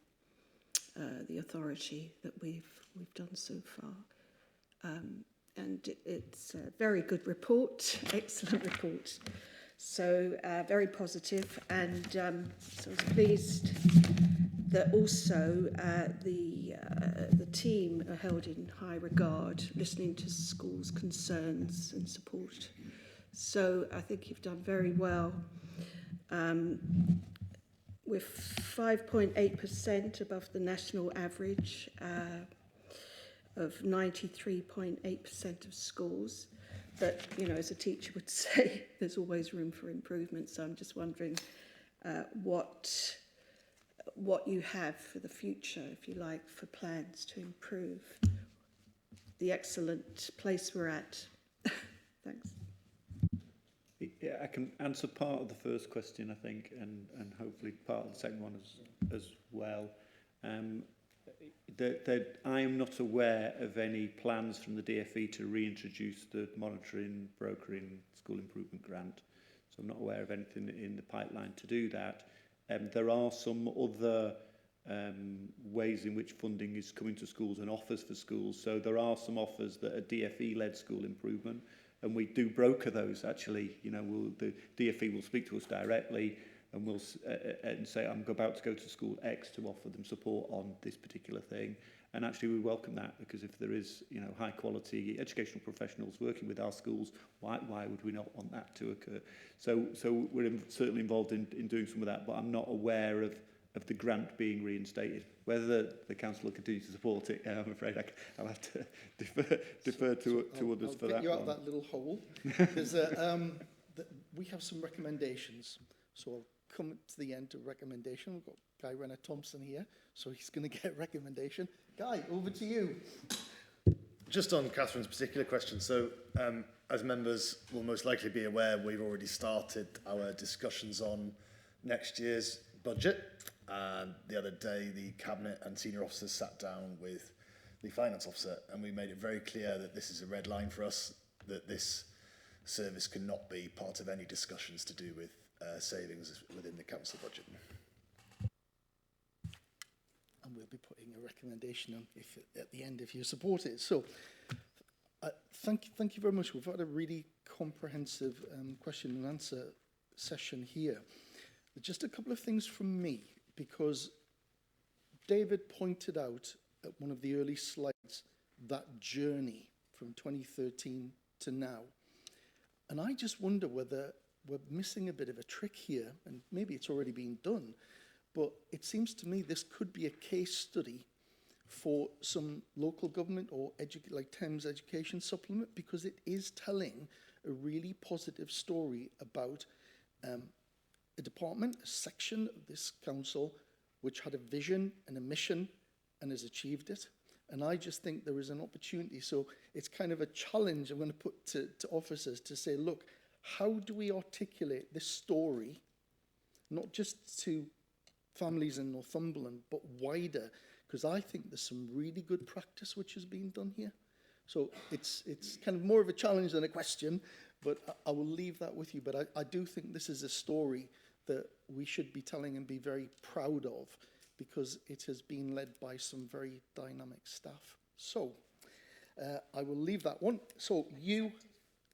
the authority that we've done so far. And it's a very good report, excellent report. So very positive, and so I was pleased that also the team are held in high regard, listening to schools' concerns and support. So I think you've done very well. We're 5.8% above the national average of 93.8% of schools. But, you know, as a teacher would say, there's always room for improvement. So I'm just wondering what you have for the future, if you like, for plans to improve the excellent place we're at Thanks. Yeah, I can answer part of the first question, I think, and hopefully part of the second one as well. I am not aware of any plans from the DFE to reintroduce the monitoring, brokering school improvement grant. So I'm not aware of anything in the pipeline to do that. There are some other ways in which funding is coming to schools and offers for schools. So there are some offers that are DFE-led school improvement, and we do broker those actually. You know, the DFE will speak to us directly and we'll and say, I'm about to go to school X to offer them support on this particular thing. And actually we welcome that, because if there is, you know, high quality educational professionals working with our schools, why would we not want that to occur? So we're certainly involved in doing some of that, but I'm not aware of the grant being reinstated. Whether the council will continue to support it, I'm afraid I'll have to defer to others for that. I'll get you out of that little hole. There's we have some recommendations, so I'll come to the end of recommendation. We've got Guy Renner-Thompson here, so he's going to get a recommendation. Guy, over to you. Just on Catherine's particular question, so as members will most likely be aware, we've already started our discussions on next year's budget. And the other day, the Cabinet and senior officers sat down with the Finance Officer, and we made it very clear that this is a red line for us, that this service cannot be part of any discussions to do with savings within the council budget. And we'll be putting a recommendation on at the end if you support it. So thank you very much. We've had a really comprehensive question and answer session here. Just a couple of things from me, because David pointed out at one of the early slides that journey from 2013 to now. And I just wonder whether we're missing a bit of a trick here, and maybe it's already been done, but it seems to me this could be a case study for some local government or like Thames Education Supplement, because it is telling a really positive story about a department, a section of this council, which had a vision and a mission and has achieved it. And I just think there is an opportunity. So it's kind of a challenge I'm going to put to officers to say, look, how do we articulate this story, not just to families in Northumberland, but wider? Because I think there's some really good practice which has been done here. So it's kind of more of a challenge than a question, but I will leave that with you. But I do think this is a story that we should be telling and be very proud of, because it has been led by some very dynamic staff. So I will leave that one. So you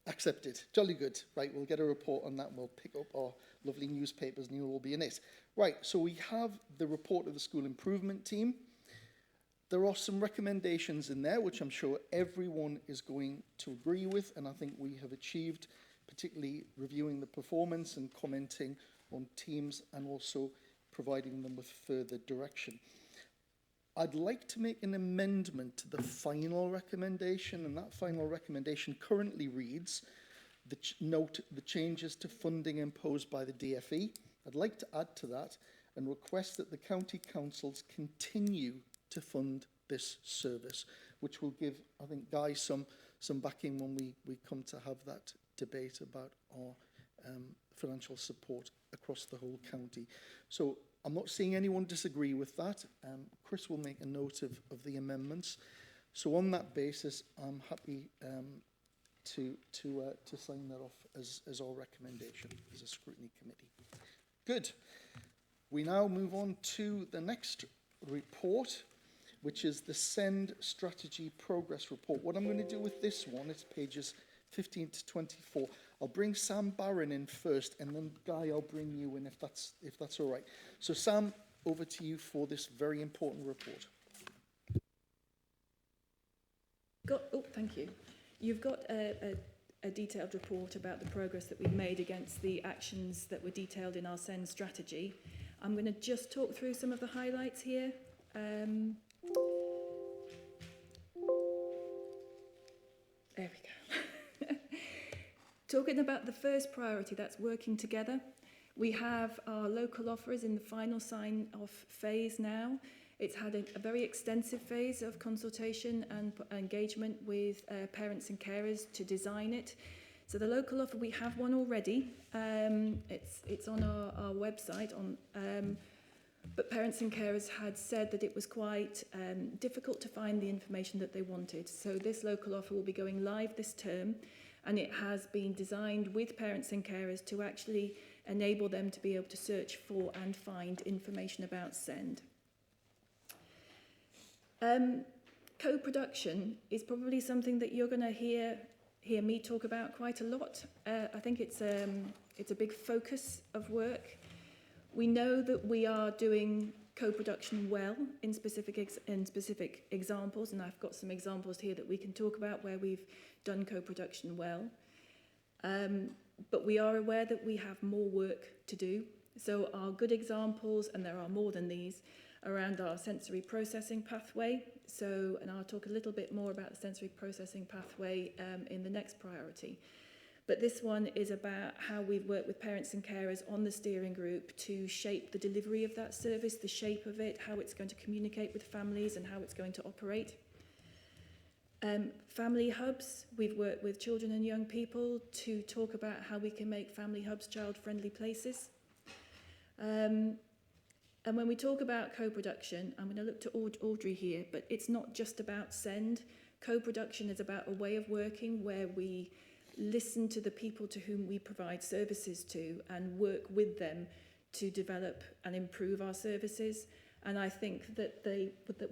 accepted. Jolly good. Right, we'll get a report on that and we'll pick up our lovely newspapers and you'll all be in it. Right, so we have the report of the school improvement team. There are some recommendations in there which I'm sure everyone is going to agree with, and I think we have achieved, particularly reviewing the performance and commenting on teams and also providing them with further direction. I'd like to make an amendment to the final recommendation, and that final recommendation currently reads, note the changes to funding imposed by the DFE. I'd like to add to that and request that the county councils continue to fund this service, which will give, I think, Guy some backing when we come to have that debate about our financial support across the whole county. So I'm not seeing anyone disagree with that. Chris will make a note of the amendments. So on that basis, I'm happy to sign that off as our recommendation as a scrutiny committee. Good. We now move on to the next report, which is the SEND Strategy Progress Report. What I'm going to do with this one, it's pages 15 to 24. I'll bring Sam Barron in first, and then Guy, I'll bring you in if that's all right. So Sam, over to you for this very important report. Thank you. You've got a detailed report about the progress that we've made against the actions that were detailed in our SEND strategy. I'm going to just talk through some of the highlights here. There we go. Talking about the first priority, that's working together. We have our local offers in the final sign-off phase now. It's had a very extensive phase of consultation and engagement with parents and carers to design it. So the local offer, we have one already. It's on our website. But parents and carers had said that it was quite difficult to find the information that they wanted. So this local offer will be going live this term, and it has been designed with parents and carers to actually enable them to be able to search for and find information about SEND. Co-production is probably something that you're going to hear me talk about quite a lot. I think it's a big focus of work. We know that we are doing co-production well in specific examples, and I've got some examples here that we can talk about where we've done co-production well. But we are aware that we have more work to do. So our good examples, and there are more than these, around our sensory processing pathway. So, and I'll talk a little bit more about the sensory processing pathway in the next priority. But this one is about how we've worked with parents and carers on the steering group to shape the delivery of that service, the shape of it, how it's going to communicate with families and how it's going to operate. Family hubs, we've worked with children and young people to talk about how we can make family hubs child-friendly places. And when we talk about co-production, I'm going to look to Audrey here, but it's not just about SEND. Co-production is about a way of working where we listen to the people to whom we provide services to and work with them to develop and improve our services. And I think that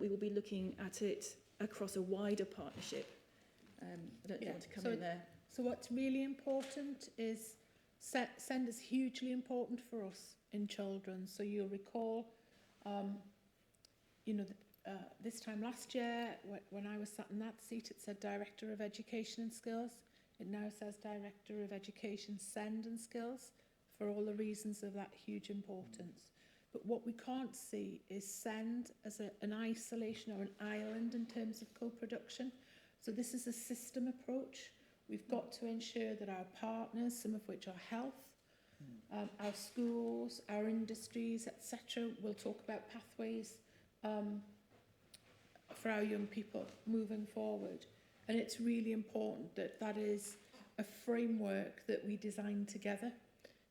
we will be looking at it across a wider partnership. I don't know if you want to come in there. So what's really important is SEND is hugely important for us in children. So you'll recall, this time last year, when I was sat in that seat, it said Director of Education and Skills. It now says Director of Education, SEND and Skills, for all the reasons of that huge importance. But what we can't see is SEND as an isolation or an island in terms of co-production. So this is a system approach. We've got to ensure that our partners, some of which are health, our schools, our industries, etc., will talk about pathways for our young people moving forward. And it's really important that that is a framework that we design together.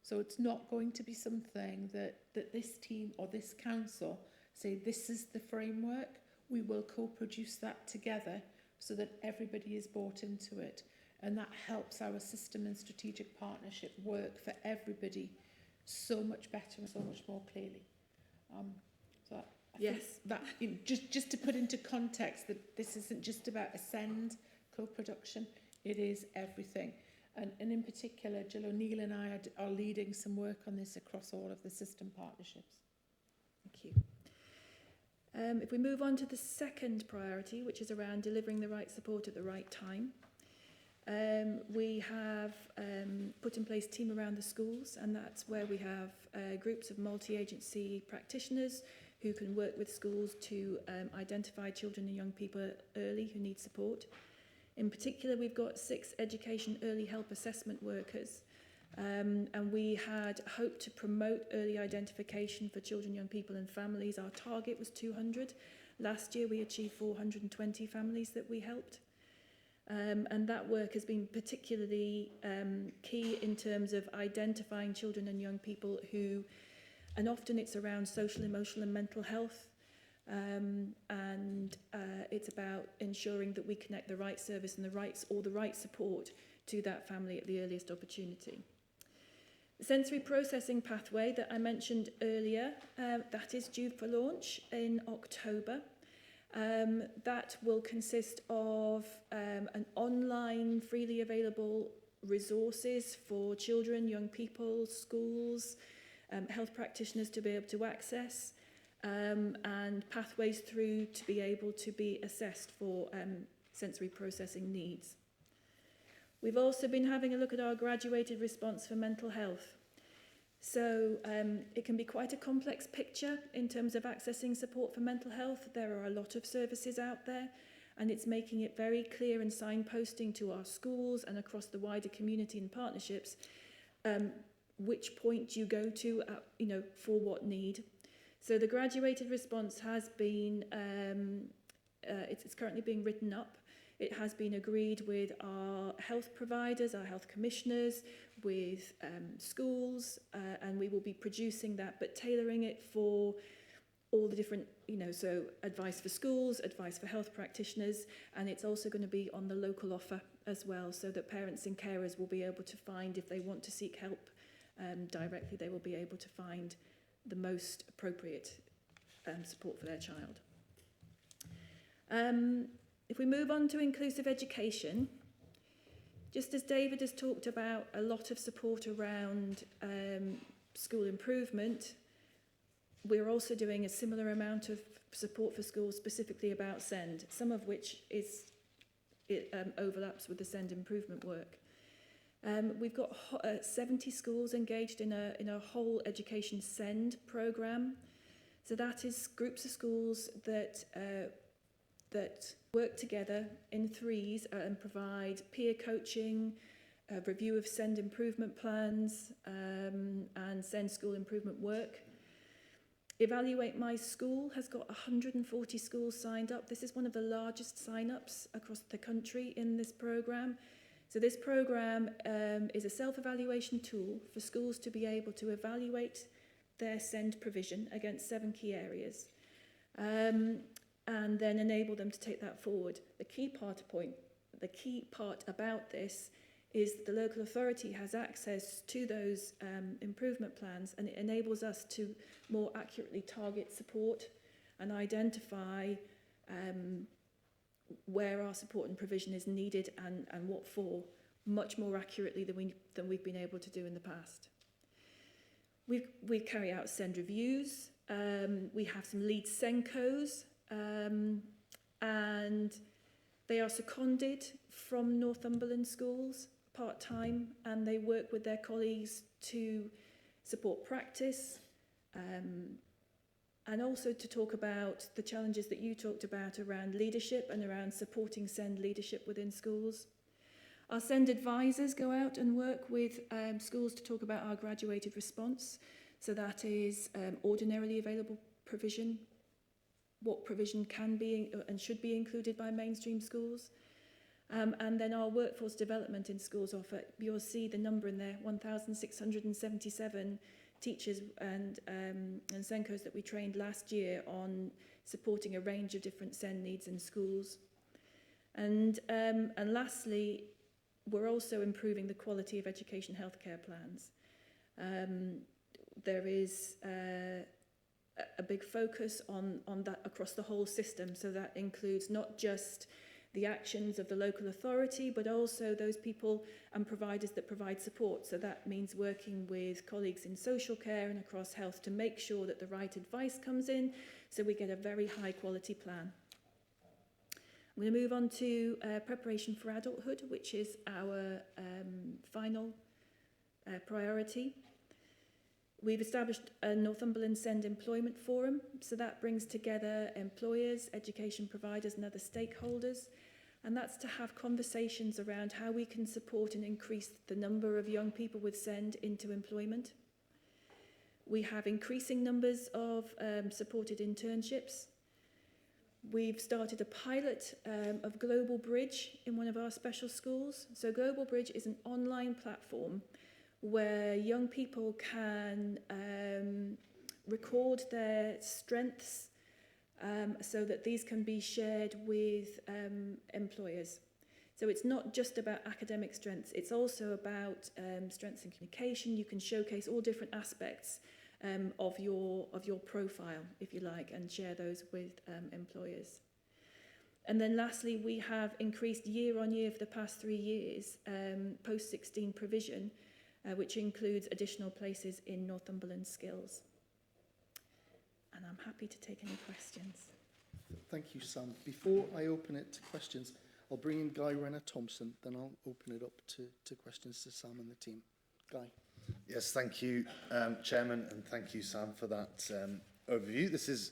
So it's not going to be something that this team or this council say, this is the framework. We will co-produce that together so that everybody is bought into it. And that helps our system and strategic partnership work for everybody so much better and so much more clearly. I think that, just to put into context that this isn't just about a SEND co-production, it is everything. And in particular, Jill O'Neill and I are leading some work on this across all of the system partnerships. Thank you. If we move on to the second priority, which is around delivering the right support at the right time, we have put in place Team Around the Schools, and that's where we have groups of multi-agency practitioners who can work with schools to identify children and young people early who need support. In particular, we've got 6 education early help assessment workers, and we had hoped to promote early identification for children, young people and families. Our target was 200. Last year, we achieved 420 families that we helped. And that work has been particularly key in terms of identifying children and young people who, and often it's around social, emotional and mental health. It's about ensuring that we connect the right service and the right support to that family at the earliest opportunity. The sensory processing pathway that I mentioned earlier, that is due for launch in October. That will consist of an online, freely available resources for children, young people, schools, health practitioners to be able to access, and pathways through to be able to be assessed for sensory processing needs. We've also been having a look at our graduated response for mental health. So it can be quite a complex picture in terms of accessing support for mental health. There are a lot of services out there, and it's making it very clear and signposting to our schools and across the wider community and partnerships which point you go to, for what need. So the graduated response has been, it's currently being written up. It has been agreed with our health providers, our health commissioners, with schools, and we will be producing that, but tailoring it for all the different, so advice for schools, advice for health practitioners, and it's also going to be on the local offer as well, so that parents and carers will be able to find, if they want to seek help directly, they will be able to find the most appropriate support for their child. If we move on to inclusive education, just as David has talked about a lot of support around school improvement, we're also doing a similar amount of support for schools specifically about SEND, some of which overlaps with the SEND improvement work. We've got 70 schools engaged in a whole education SEND programme. So that is groups of schools that work together in threes and provide peer coaching, review of SEND improvement plans, and SEND school improvement work. Evaluate My School has got 140 schools signed up. This is one of the largest sign-ups across the country in this programme. So this programme is a self-evaluation tool for schools to be able to evaluate their SEND provision against 7 key areas, and then enable them to take that forward. The key part about this is that the local authority has access to those improvement plans, and it enables us to more accurately target support and identify where our support and provision is needed and what for, much more accurately than we've been able to do in the past. We carry out SEND reviews, we have some lead SENCOs, and they are seconded from Northumberland schools part-time, and they work with their colleagues to support practice, and also to talk about the challenges that you talked about around leadership and around supporting SEND leadership within schools. Our SEND advisors go out and work with schools to talk about our graduated response. So that is ordinarily available provision, what provision can be and should be included by mainstream schools. And then our workforce development in schools offer, you'll see the number in there, 1,677 teachers and SENCOs that we trained last year on supporting a range of different SEND needs in schools. And lastly, we're also improving the quality of education healthcare plans. There is a big focus on that across the whole system, so that includes not just the actions of the local authority, but also those people and providers that provide support. So that means working with colleagues in social care and across health to make sure that the right advice comes in, so we get a very high quality plan. I'm going to move on to preparation for adulthood, which is our final priority. We've established a Northumberland SEND Employment Forum, so that brings together employers, education providers and other stakeholders, and that's to have conversations around how we can support and increase the number of young people with SEND into employment. We have increasing numbers of supported internships. We've started a pilot of Global Bridge in one of our special schools. So Global Bridge is an online platform where young people can record their strengths so that these can be shared with employers. So it's not just about academic strengths, it's also about strengths in communication. You can showcase all different aspects of your profile, if you like, and share those with employers. And then lastly, we have increased year on year for the past 3 years post-16 provision, which includes additional places in Northumberland Skills. And I'm happy to take any questions. Thank you, Sam. Before I open it to questions, I'll bring in Guy Renner-Thompson, then I'll open it up to questions to Sam and the team. Guy. Yes, thank you, Chairman, and thank you, Sam, for that overview. This is,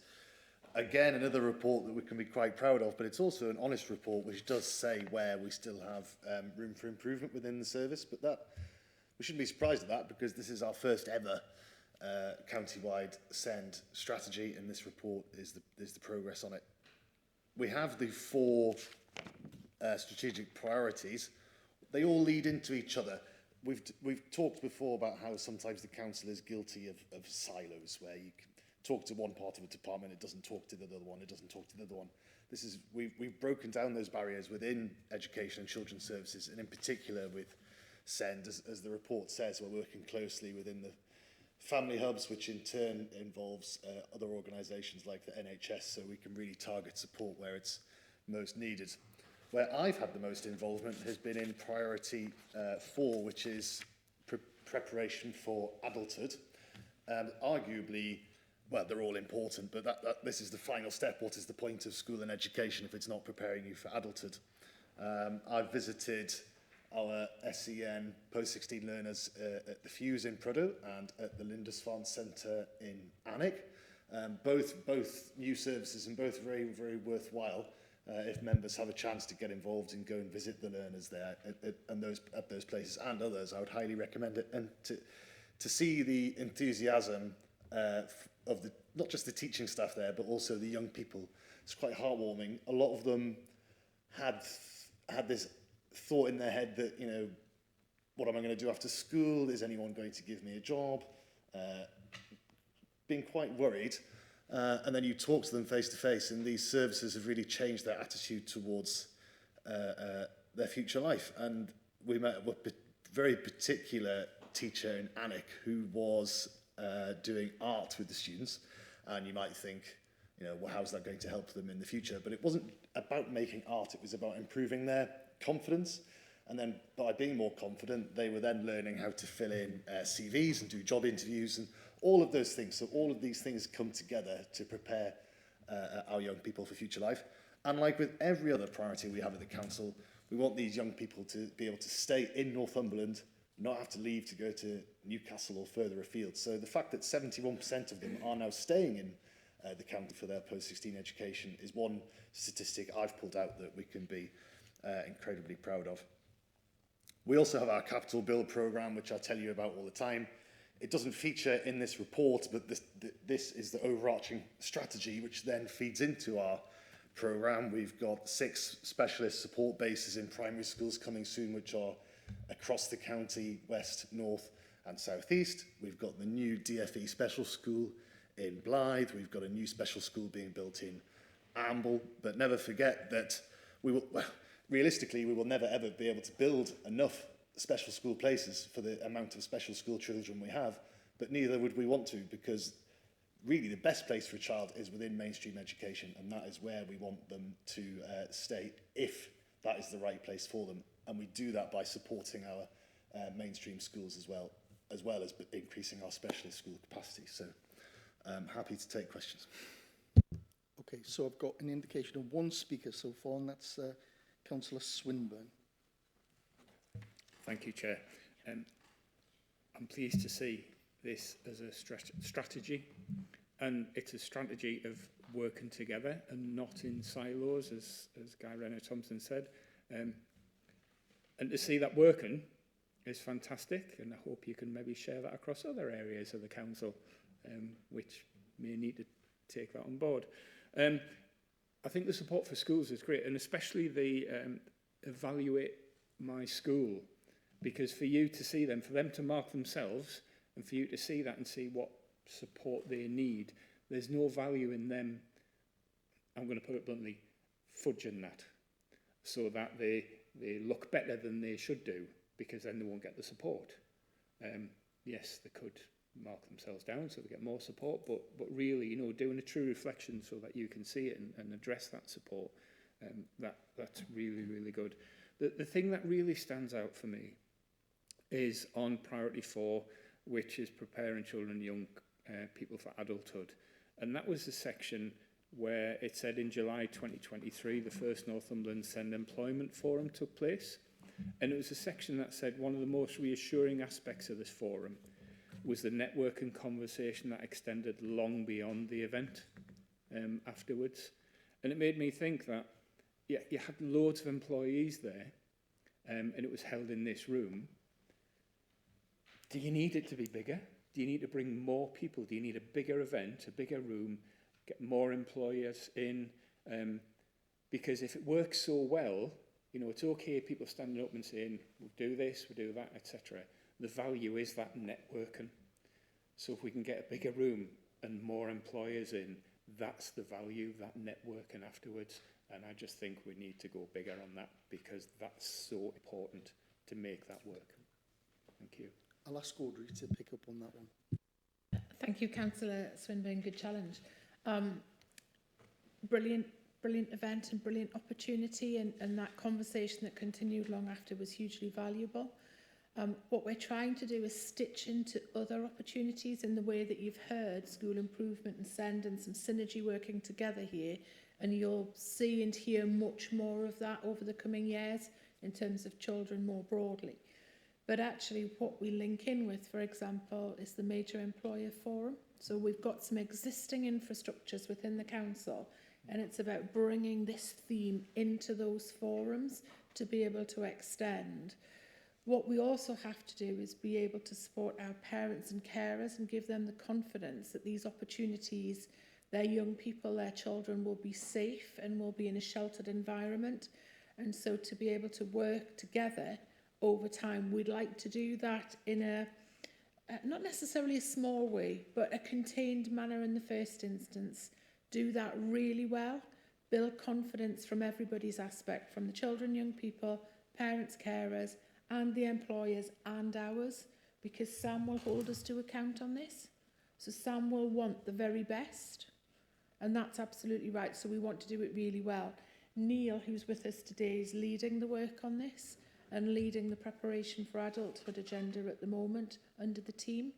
again, another report that we can be quite proud of, but it's also an honest report which does say where we still have room for improvement within the service, but that we shouldn't be surprised at that, because this is our first ever county-wide SEND strategy, and this report is the progress on it. We have the 4 strategic priorities, they all lead into each other. We've talked before about how sometimes the council is guilty of silos, where you can talk to one part of a department, it doesn't talk to the other one, it doesn't talk to the other one. We've broken down those barriers within education and children's services, and in particular with SEND, as the report says, we're working closely within the family hubs, which in turn involves other organisations like the NHS, so we can really target support where it's most needed. Where I've had the most involvement has been in priority 4, which is preparation for adulthood. Arguably, well, they're all important, but this is the final step. What is the point of school and education if it's not preparing you for adulthood? I've visited our SEN post-16 learners at the Fuse in Prudhoe and at the Lindisfarne Centre in Alnwick. Both new services and both very, very worthwhile if members have a chance to get involved and go and visit the learners there at those places and others. I would highly recommend it. And to see the enthusiasm of not just the teaching staff there, but also the young people, it's quite heartwarming. A lot of them had this thought in their head that, you know, what am I going to do after school? Is anyone going to give me a job? Being quite worried. And then you talk to them face to face, and these services have really changed their attitude towards their future life. And we met a very particular teacher in Alnwick who was doing art with the students. And you might think, you know, well, how's that going to help them in the future? But it wasn't about making art, it was about improving their confidence. And then by being more confident, they were then learning how to fill in CVs and do job interviews and all of those things. So all of these things come together to prepare our young people for future life. And like with every other priority we have at the council, we want these young people to be able to stay in Northumberland, not have to leave to go to Newcastle or further afield. So the fact that 71% of them are now staying in the county for their post-16 education is one statistic I've pulled out that we can be incredibly proud of. We also have our capital build programme, which I tell you about all the time. It doesn't feature in this report, but this is the overarching strategy, which then feeds into our programme. We've got 6 specialist support bases in primary schools coming soon, which are across the county, west, north and south east. We've got the new DFE special school in Blythe. We've got a new special school being built in Amble. But never forget that realistically, we will never ever be able to build enough special school places for the amount of special school children we have, but neither would we want to, because really the best place for a child is within mainstream education, and that is where we want them to stay if that is the right place for them. And we do that by supporting our mainstream schools as well as increasing our specialist school capacity. So I'm happy to take questions. Okay, so I've got an indication of one speaker so far, and that's Councillor Swinburne. Thank you, Chair. I'm pleased to see this as a strategy, and it's a strategy of working together and not in silos, as Guy Renner-Thompson said. And to see that working is fantastic, and I hope you can maybe share that across other areas of the council, which may need to take that on board. I think the support for schools is great, and especially the evaluate my school, because for you to see them, for them to mark themselves, and for you to see that and see what support they need, there's no value in them, I'm going to put it bluntly, fudging that, so that they look better than they should do, because then they won't get the support. Yes, they could mark themselves down so they get more support, but really, you know, doing a true reflection so that you can see it and address that support, that's really, really good. The thing that really stands out for me is on priority 4, which is preparing children and young people for adulthood. And that was the section where it said in July 2023, the first Northumberland SEND Employment Forum took place. And it was a section that said one of the most reassuring aspects of this forum was the network and conversation that extended long beyond the event afterwards. And it made me think that you had loads of employees there, and it was held in this room. Do you need it to be bigger? Do you need to bring more people? Do you need a bigger event, a bigger room, get more employers in? Because if it works so well, You know, it's okay people standing up and saying, we'll do this, we'll do that, etc. The value is that networking. So if we can get a bigger room and more employers in, that's the value, that networking afterwards. And I just think we need to go bigger on that because that's so important to make that work. Thank you. I'll ask Audrey to pick up on that one. Thank you, Councillor Swinburne. Good challenge. Brilliant event and brilliant opportunity, and that conversation that continued long after was hugely valuable. What we're trying to do is stitch into other opportunities in the way that you've heard school improvement and SEND and some synergy working together here, and you'll see and hear much more of that over the coming years in terms of children more broadly. But actually what we link in with, for example, is the Major Employer Forum. So we've got some existing infrastructures within the council, and it's about bringing this theme into those forums to be able to extend. What we also have to do is be able to support our parents and carers and give them the confidence that these opportunities, their young people, their children will be safe and will be in a sheltered environment. And so to be able to work together over time, we'd like to do that in a, not necessarily a small way, but a contained manner in the first instance. Do that really well, build confidence from everybody's aspect, from the children, young people, parents, carers, and the employers and ours, because Sam will hold us to account on this. So Sam will want the very best, and that's absolutely right. So we want to do it really well. Neil, who's with us today, is leading the work on this and leading the preparation for adulthood agenda at the moment under the team.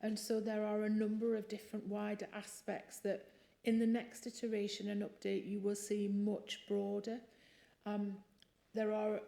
And so there are a number of different wider aspects that in the next iteration and update you will see much broader. There are,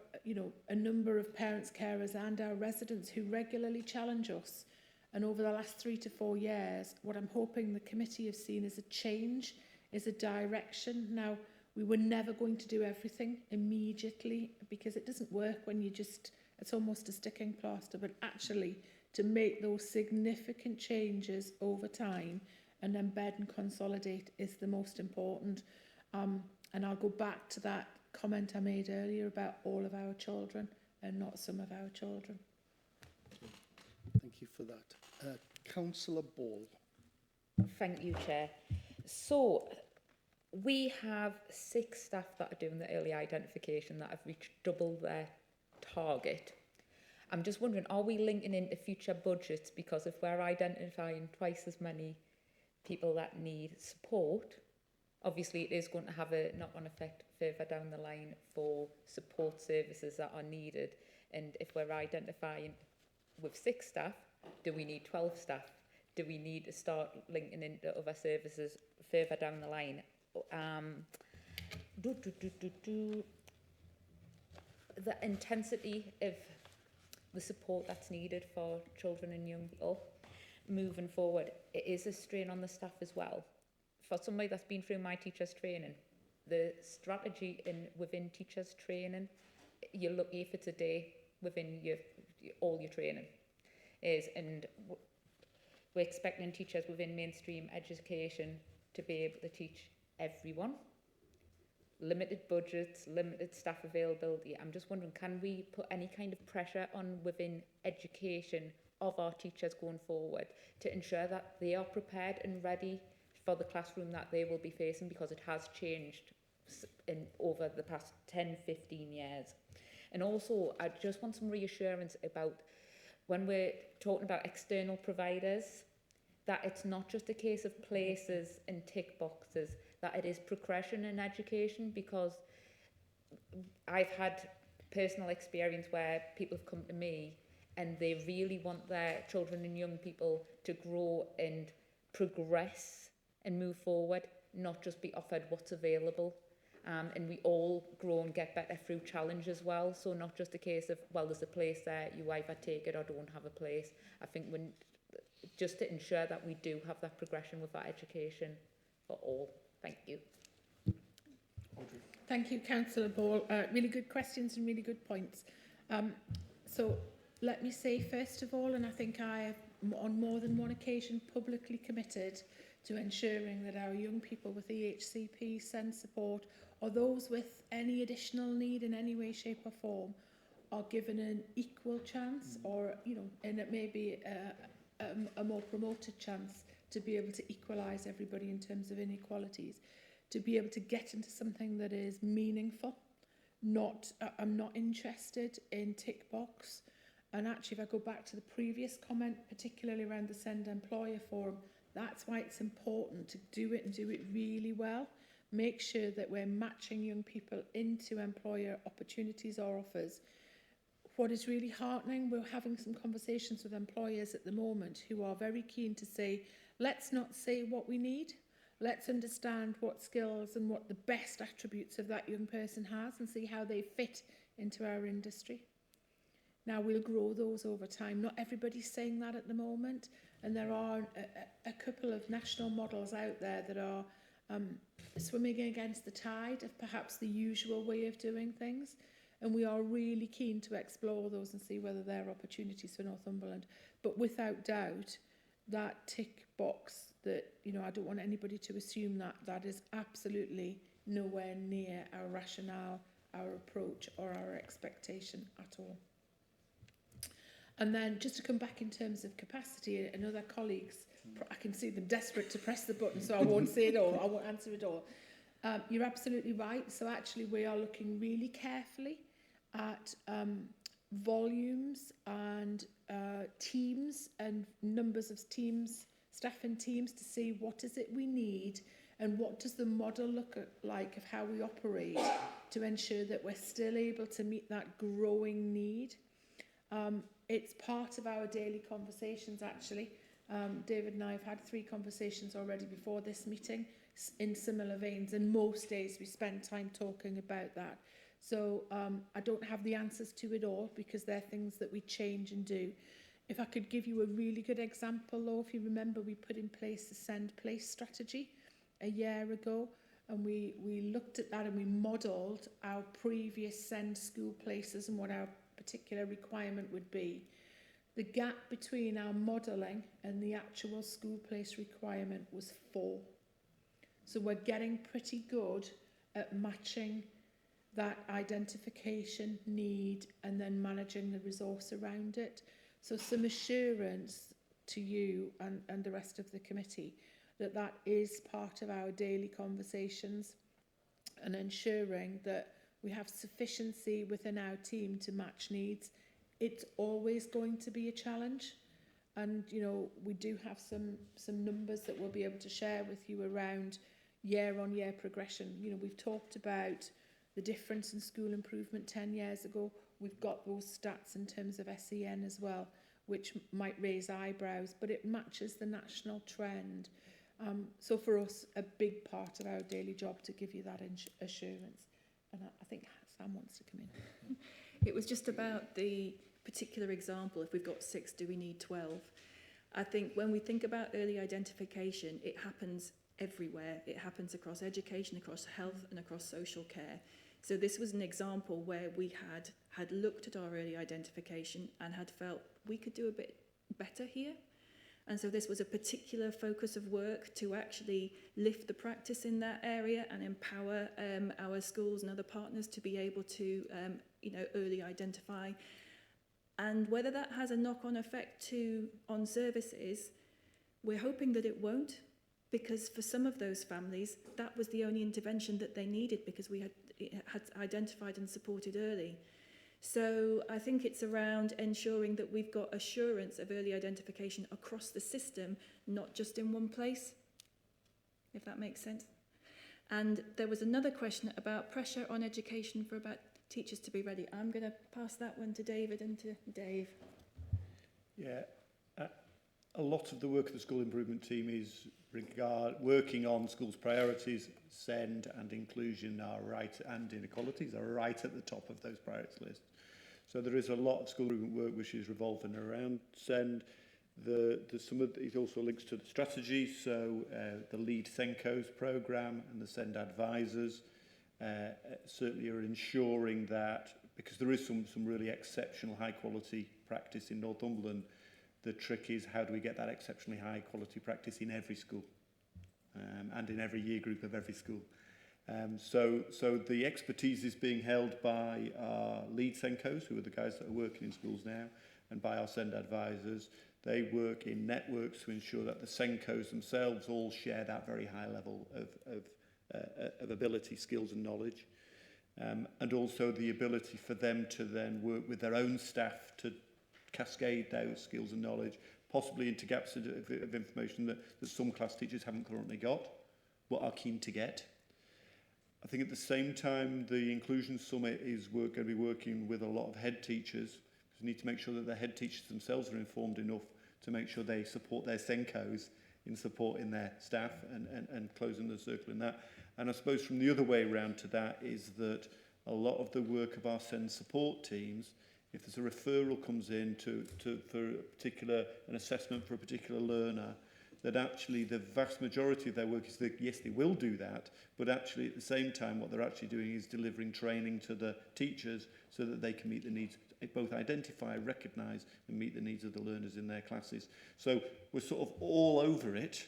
a number of parents, carers and our residents who regularly challenge us. And over the last 3 to 4 years, what I'm hoping the committee have seen is a change, is a direction. Now, we were never going to do everything immediately because it doesn't work when you just, it's almost a sticking plaster, but actually to make those significant changes over time and embed and consolidate is the most important. And I'll go back to that comment I made earlier about all of our children and not some of our children. Thank you for that. Councillor Ball. Thank you, Chair. So, we have 6 staff that are doing the early identification that have reached double their target. I'm just wondering, are we linking into future budgets? Because if we're identifying twice as many people that need support, obviously it is going to have a knock-on effect further down the line for support services that are needed. And if we're identifying with 6 staff, do we need 12 staff? Do we need to start linking into other services further down the line? The intensity of the support that's needed for children and young people moving forward, it is a strain on the staff as well. For somebody that's been through my teacher's training, the strategy within teacher's training, you're lucky if it's a day within all your training is, and we're expecting teachers within mainstream education to be able to teach everyone. Limited budgets, limited staff availability. I'm just wondering, can we put any kind of pressure on within education of our teachers going forward to ensure that they are prepared and ready for the classroom that they will be facing, because it has changed over the past 10, 15 years. And also, I just want some reassurance about when we're talking about external providers, that it's not just a case of places and tick boxes, that it is progression in education, because I've had personal experience where people have come to me and they really want their children and young people to grow and progress and move forward, not just be offered what's available. And we all grow and get better through challenge as well. So not just a case of, well, there's a place there, you either take it or don't have a place. I think when, just to ensure that we do have that progression with our education for all. Thank you. Thank you, Councillor Ball. Really good questions and really good points. So let me say, first of all, and I think I have on more than one occasion publicly committed to ensuring that our young people with EHCP, SEND support, or those with any additional need in any way, shape or form, are given an equal chance, or, you know, and it may be a more promoted chance to be able to equalise everybody in terms of inequalities, to be able to get into something that is meaningful. I'm not interested in tick box. And actually, if I go back to the previous comment, particularly around the SEND Employer Forum, that's why it's important to do it and do it really well. Make sure that we're matching young people into employer opportunities or offers. What is really heartening, we're having some conversations with employers at the moment who are very keen to say, let's not say what we need. Let's understand what skills and what the best attributes of that young person has and see how they fit into our industry. Now, we'll grow those over time. Not everybody's saying that at the moment. And there are a couple of national models out there that are swimming against the tide of perhaps the usual way of doing things. And we are really keen to explore those and see whether there are opportunities for Northumberland. But without doubt, that tick box that, you know, I don't want anybody to assume that that is absolutely nowhere near our rationale, our approach or our expectation at all. And then just to come back in terms of capacity, and other colleagues, I can see them desperate to press the button, so I won't say it all, I won't answer it all. You're absolutely right. So actually we are looking really carefully at volumes and teams and numbers of teams, staff and teams, to see what is it we need and what does the model look like of how we operate to ensure that we're still able to meet that growing need. It's part of our daily conversations, actually. David and I have had 3 conversations already before this meeting in similar veins, and most days we spend time talking about that. So I don't have the answers to it all because they're things that we change and do. If I could give you a really good example, though, if you remember, we put in place the Send Place strategy a year ago, and we looked at that and we modelled our previous Send school places and what our particular requirement would be. The gap between our modelling and the actual school place requirement was 4. So we're getting pretty good at matching that identification need and then managing the resource around it. So some assurance to you and the rest of the committee that that is part of our daily conversations, and ensuring that we have sufficiency within our team to match needs. It's always going to be a challenge. And, you know, we do have some numbers that we'll be able to share with you around year-on-year progression. You know, we've talked about the difference in school improvement 10 years ago. We've got those stats in terms of SEN as well, which might raise eyebrows, but it matches the national trend. So for us, a big part of our daily job to give you that assurance. And I think Sam wants to come in. It was just about the particular example. If we've got 6, do we need 12? I think when we think about early identification, it happens everywhere. It happens across education, across health and across social care. So this was an example where we had looked at our early identification and had felt we could do a bit better here. And so this was a particular focus of work to actually lift the practice in that area and empower our schools and other partners to be able to, early identify. And whether that has a knock-on effect on services, we're hoping that it won't, because for some of those families, that was the only intervention that they needed because we had identified and supported early. So I think it's around ensuring that we've got assurance of early identification across the system, not just in one place, if that makes sense. And there was another question about pressure on education for about teachers to be ready. I'm going to pass that one to David and to Dave. Yeah, a lot of the work of the school improvement team is working on schools' priorities. SEND and inclusion are right, and inequalities are right at the top of those priorities lists. So there is a lot of school improvement work which is revolving around SEND. It also links to the strategy, so the Lead Senko's programme and the SEND advisors certainly are ensuring that, because there is some really exceptional high quality practice in Northumberland, the trick is how do we get that exceptionally high quality practice in every school? and in every year group of every school. So the expertise is being held by our lead Senkos, who are the guys that are working in schools now, and by our SEND advisors. They work in networks to ensure that the Senkos themselves all share that very high level of ability, skills and knowledge. And also the ability for them to then work with their own staff to cascade those skills and knowledge, possibly into gaps of information that some class teachers haven't currently got, but are keen to get. I think at the same time, the Inclusion Summit is going to be working with a lot of head teachers, because we need to make sure that the head teachers themselves are informed enough to make sure they support their Senkos in supporting their staff and closing the circle in that. And I suppose from the other way around to that is that a lot of the work of our SEND support teams, if there's a referral comes in for an assessment for a particular learner, that actually the vast majority of their work is that, yes, they will do that, but actually at the same time what they're actually doing is delivering training to the teachers so that they can meet the needs, both identify, recognise and meet the needs of the learners in their classes. So we're sort of all over it,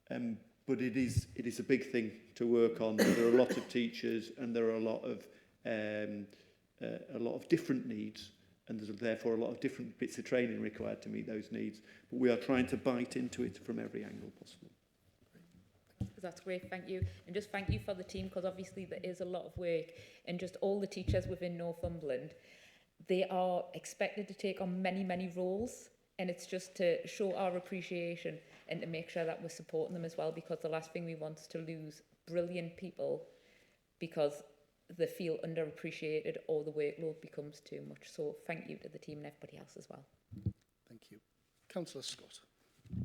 but it is a big thing to work on. There are a lot of teachers and there are a lot of different needs, and there's therefore a lot of different bits of training required to meet those needs. But we are trying to bite into it from every angle possible. That's great, thank you. And just thank you for the team, because obviously there is a lot of work, and just all the teachers within Northumberland, they are expected to take on many, many roles, and it's just to show our appreciation and to make sure that we're supporting them as well, because the last thing we want is to lose brilliant people because they feel underappreciated or the workload becomes too much. So thank you to the team and everybody else as well. Thank you. Councillor Scott.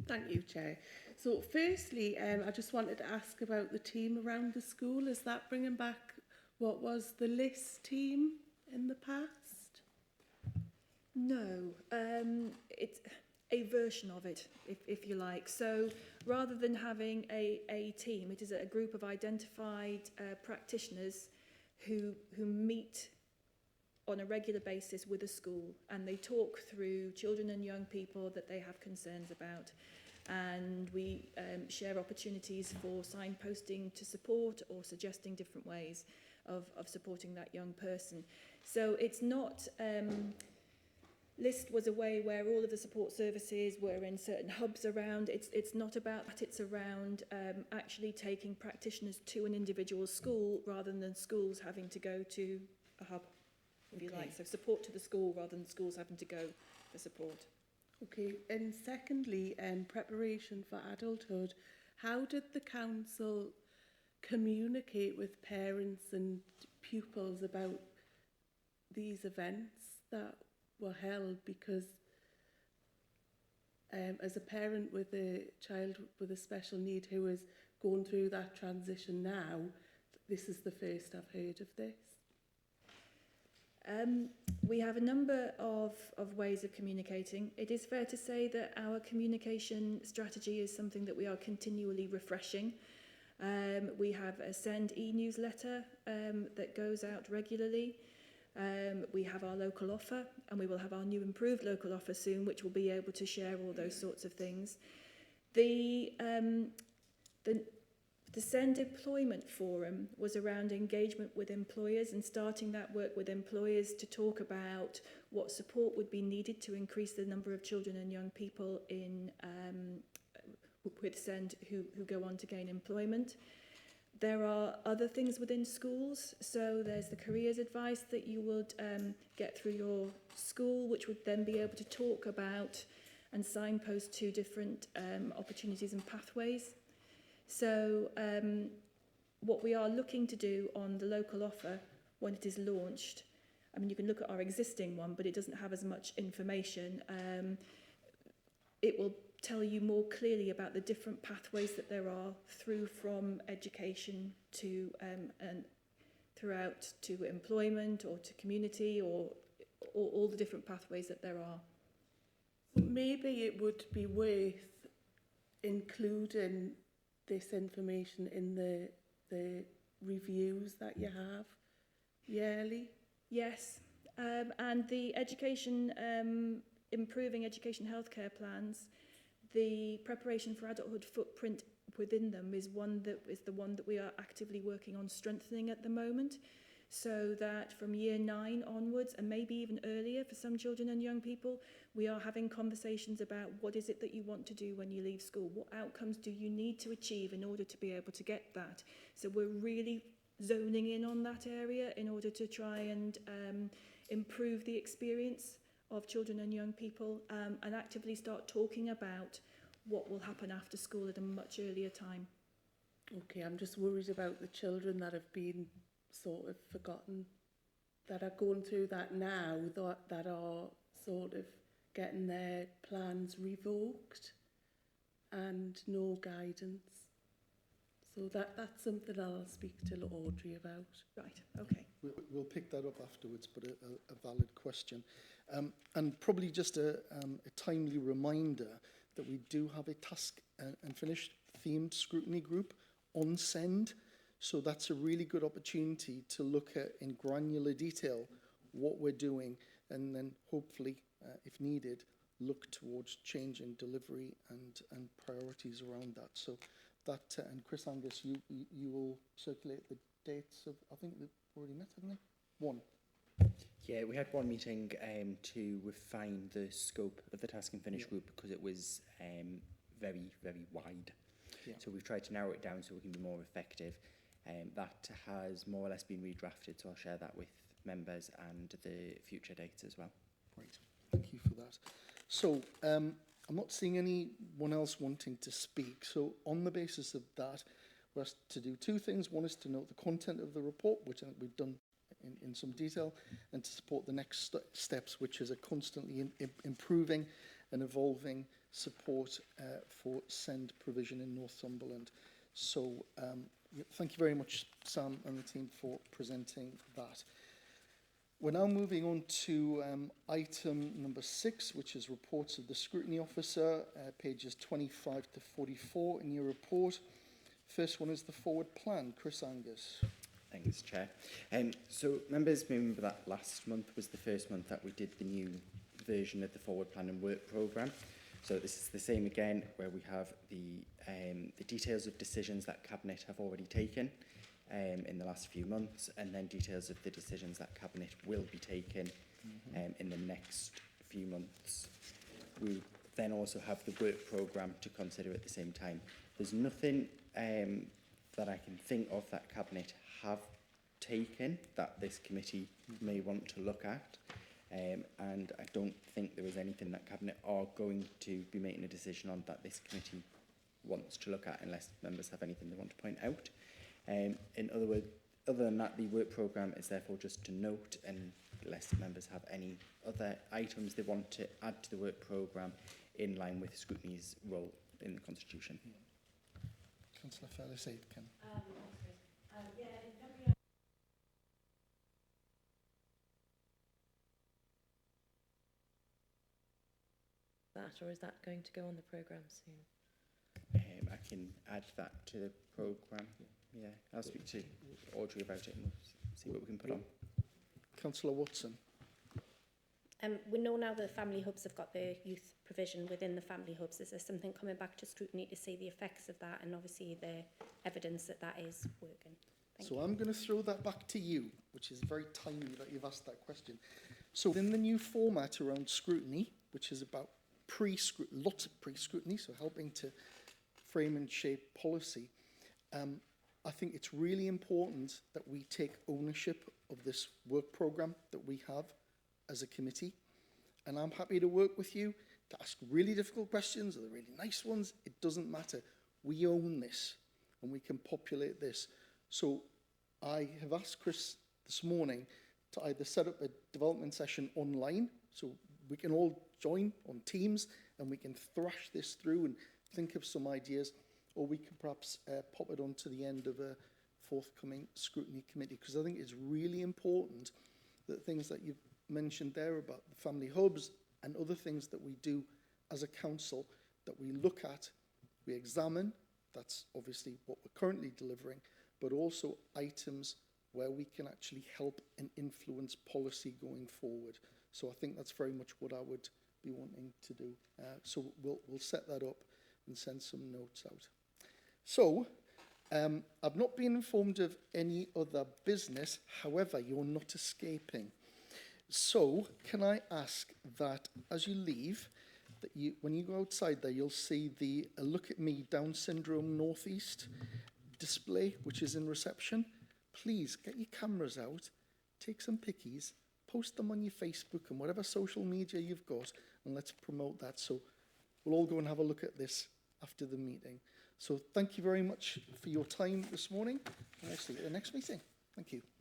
Thank you, Chair. So firstly, I just wanted to ask about the team around the school. Is that bringing back what was the LIST team in the past? No, it's a version of it, if you like. So rather than having a team, it is a group of identified practitioners who meet on a regular basis with a school, and they talk through children and young people that they have concerns about, and we share opportunities for signposting to support or suggesting different ways of supporting that young person. So it's not LIST was a way where all of the support services were in certain hubs around. It's not about that. It's around actually taking practitioners to an individual school rather than schools having to go to a hub, if you like. So support to the school rather than schools having to go for support. Okay, and secondly, preparation for adulthood. How did the council communicate with parents and pupils about these events that were held? Because as a parent with a child with a special need who is going through that transition now, this is the first I've heard of this. We have a number of ways of communicating. It is fair to say that our communication strategy is something that we are continually refreshing. We have a SEND e-newsletter that goes out regularly. We have our local offer, and we will have our new improved local offer soon, which will be able to share all those sorts of things. The SEND Employment Forum was around engagement with employers and starting that work with employers to talk about what support would be needed to increase the number of children and young people in with SEND who go on to gain employment. There are other things within schools, so there's the careers advice that you would get through your school, which would then be able to talk about and signpost to different opportunities and pathways. So what we are looking to do on the local offer when it is launched, I mean, you can look at our existing one, but it doesn't have as much information. It will tell you more clearly about the different pathways that there are through from education to and throughout to employment or to community or all the different pathways that there are. Maybe it would be worth including this information in the reviews that you have yearly. Yes, and the education, improving education healthcare plans, the preparation for adulthood footprint within them is the one that we are actively working on strengthening at the moment, so that from year 9 onwards, and maybe even earlier for some children and young people, we are having conversations about what is it that you want to do when you leave school, what outcomes do you need to achieve in order to be able to get that. So we're really zoning in on that area in order to try and improve the experience of children and young people, and actively start talking about what will happen after school at a much earlier time. Okay, I'm just worried about the children that have been sort of forgotten, that are going through that now, that are sort of getting their plans revoked and no guidance. So that's something I'll speak to Audrey about. Right, okay. We'll pick that up afterwards, but a valid question. And probably just a timely reminder that we do have a task and finish themed scrutiny group on Send. So that's a really good opportunity to look at in granular detail what we're doing, and then hopefully, if needed, look towards changing delivery and priorities around that. So that, and Chris Angus, you will circulate the dates of, I think they've already met, haven't they? One. Yeah, we had one meeting to refine the scope of the task and finish group, because it was very, very wide. Yeah. So we've tried to narrow it down so we can be more effective. That has more or less been redrafted, so I'll share that with members and the future dates as well. Great, thank you for that. So I'm not seeing anyone else wanting to speak. So on the basis of that, we're asked to do two things. One is to note the content of the report, which I think we've done in some detail, and to support the next steps, which is a constantly improving and evolving support for SEND provision in Northumberland. So thank you very much, Sam and the team, for presenting that. We're now moving on to item number 6, which is reports of the Scrutiny Officer, pages 25 to 44 in your report. First one is the forward plan. Chris Angus. Thanks, Chair. So members may remember that last month was the first month that we did the new version of the forward plan and work programme. So this is the same again, where we have the details of decisions that Cabinet have already taken in the last few months, and then details of the decisions that Cabinet will be taking in the next few months. We then also have the work programme to consider at the same time. There's nothing that I can think of that Cabinet have taken that this committee may want to look at. And I don't think there is anything that Cabinet are going to be making a decision on that this committee wants to look at, unless members have anything they want to point out. In other words, other than that, the work programme is therefore just to note, unless members have any other items they want to add to the work programme in line with Scrutiny's role in the Constitution. Councillor Fairless-Aitken. That, or is that going to go on the programme soon? I can add that to the programme. Yeah, I'll speak to Audrey about it and we'll see what we can put on. Councillor Watson. We know now the family hubs have got the youth provision within the family hubs. Is there something coming back to Scrutiny to see the effects of that, and obviously the evidence that that is working? Thank you. I'm going to throw that back to you, which is very timely that you've asked that question. So in the new format around Scrutiny, which is about lots of pre-scrutiny, so helping to frame and shape policy, I think it's really important that we take ownership of this work programme that we have as a committee. And I'm happy to work with you to ask really difficult questions or the really nice ones. It doesn't matter. We own this and we can populate this. So I have asked Chris this morning to either set up a development session online, so we can all join on Teams and we can thrash this through and think of some ideas, or we can perhaps pop it on to the end of a forthcoming scrutiny committee, because I think it's really important that things that you've mentioned there about the family hubs and other things that we do as a council, that we look at, we examine. That's obviously what we're currently delivering, but also items where we can actually help and influence policy going forward. So I think that's very much what I would be wanting to do. So we'll set that up and send some notes out. So, I've not been informed of any other business. However, you're not escaping. So, can I ask that as you leave, that you, when you go outside there, you'll see the Look at Me Down Syndrome Northeast display, which is in reception. Please get your cameras out, take some pickies, post them on your Facebook and whatever social media you've got, and let's promote that. So we'll all go and have a look at this after the meeting. So thank you very much for your time this morning, and I'll see you at the next meeting. Thank you.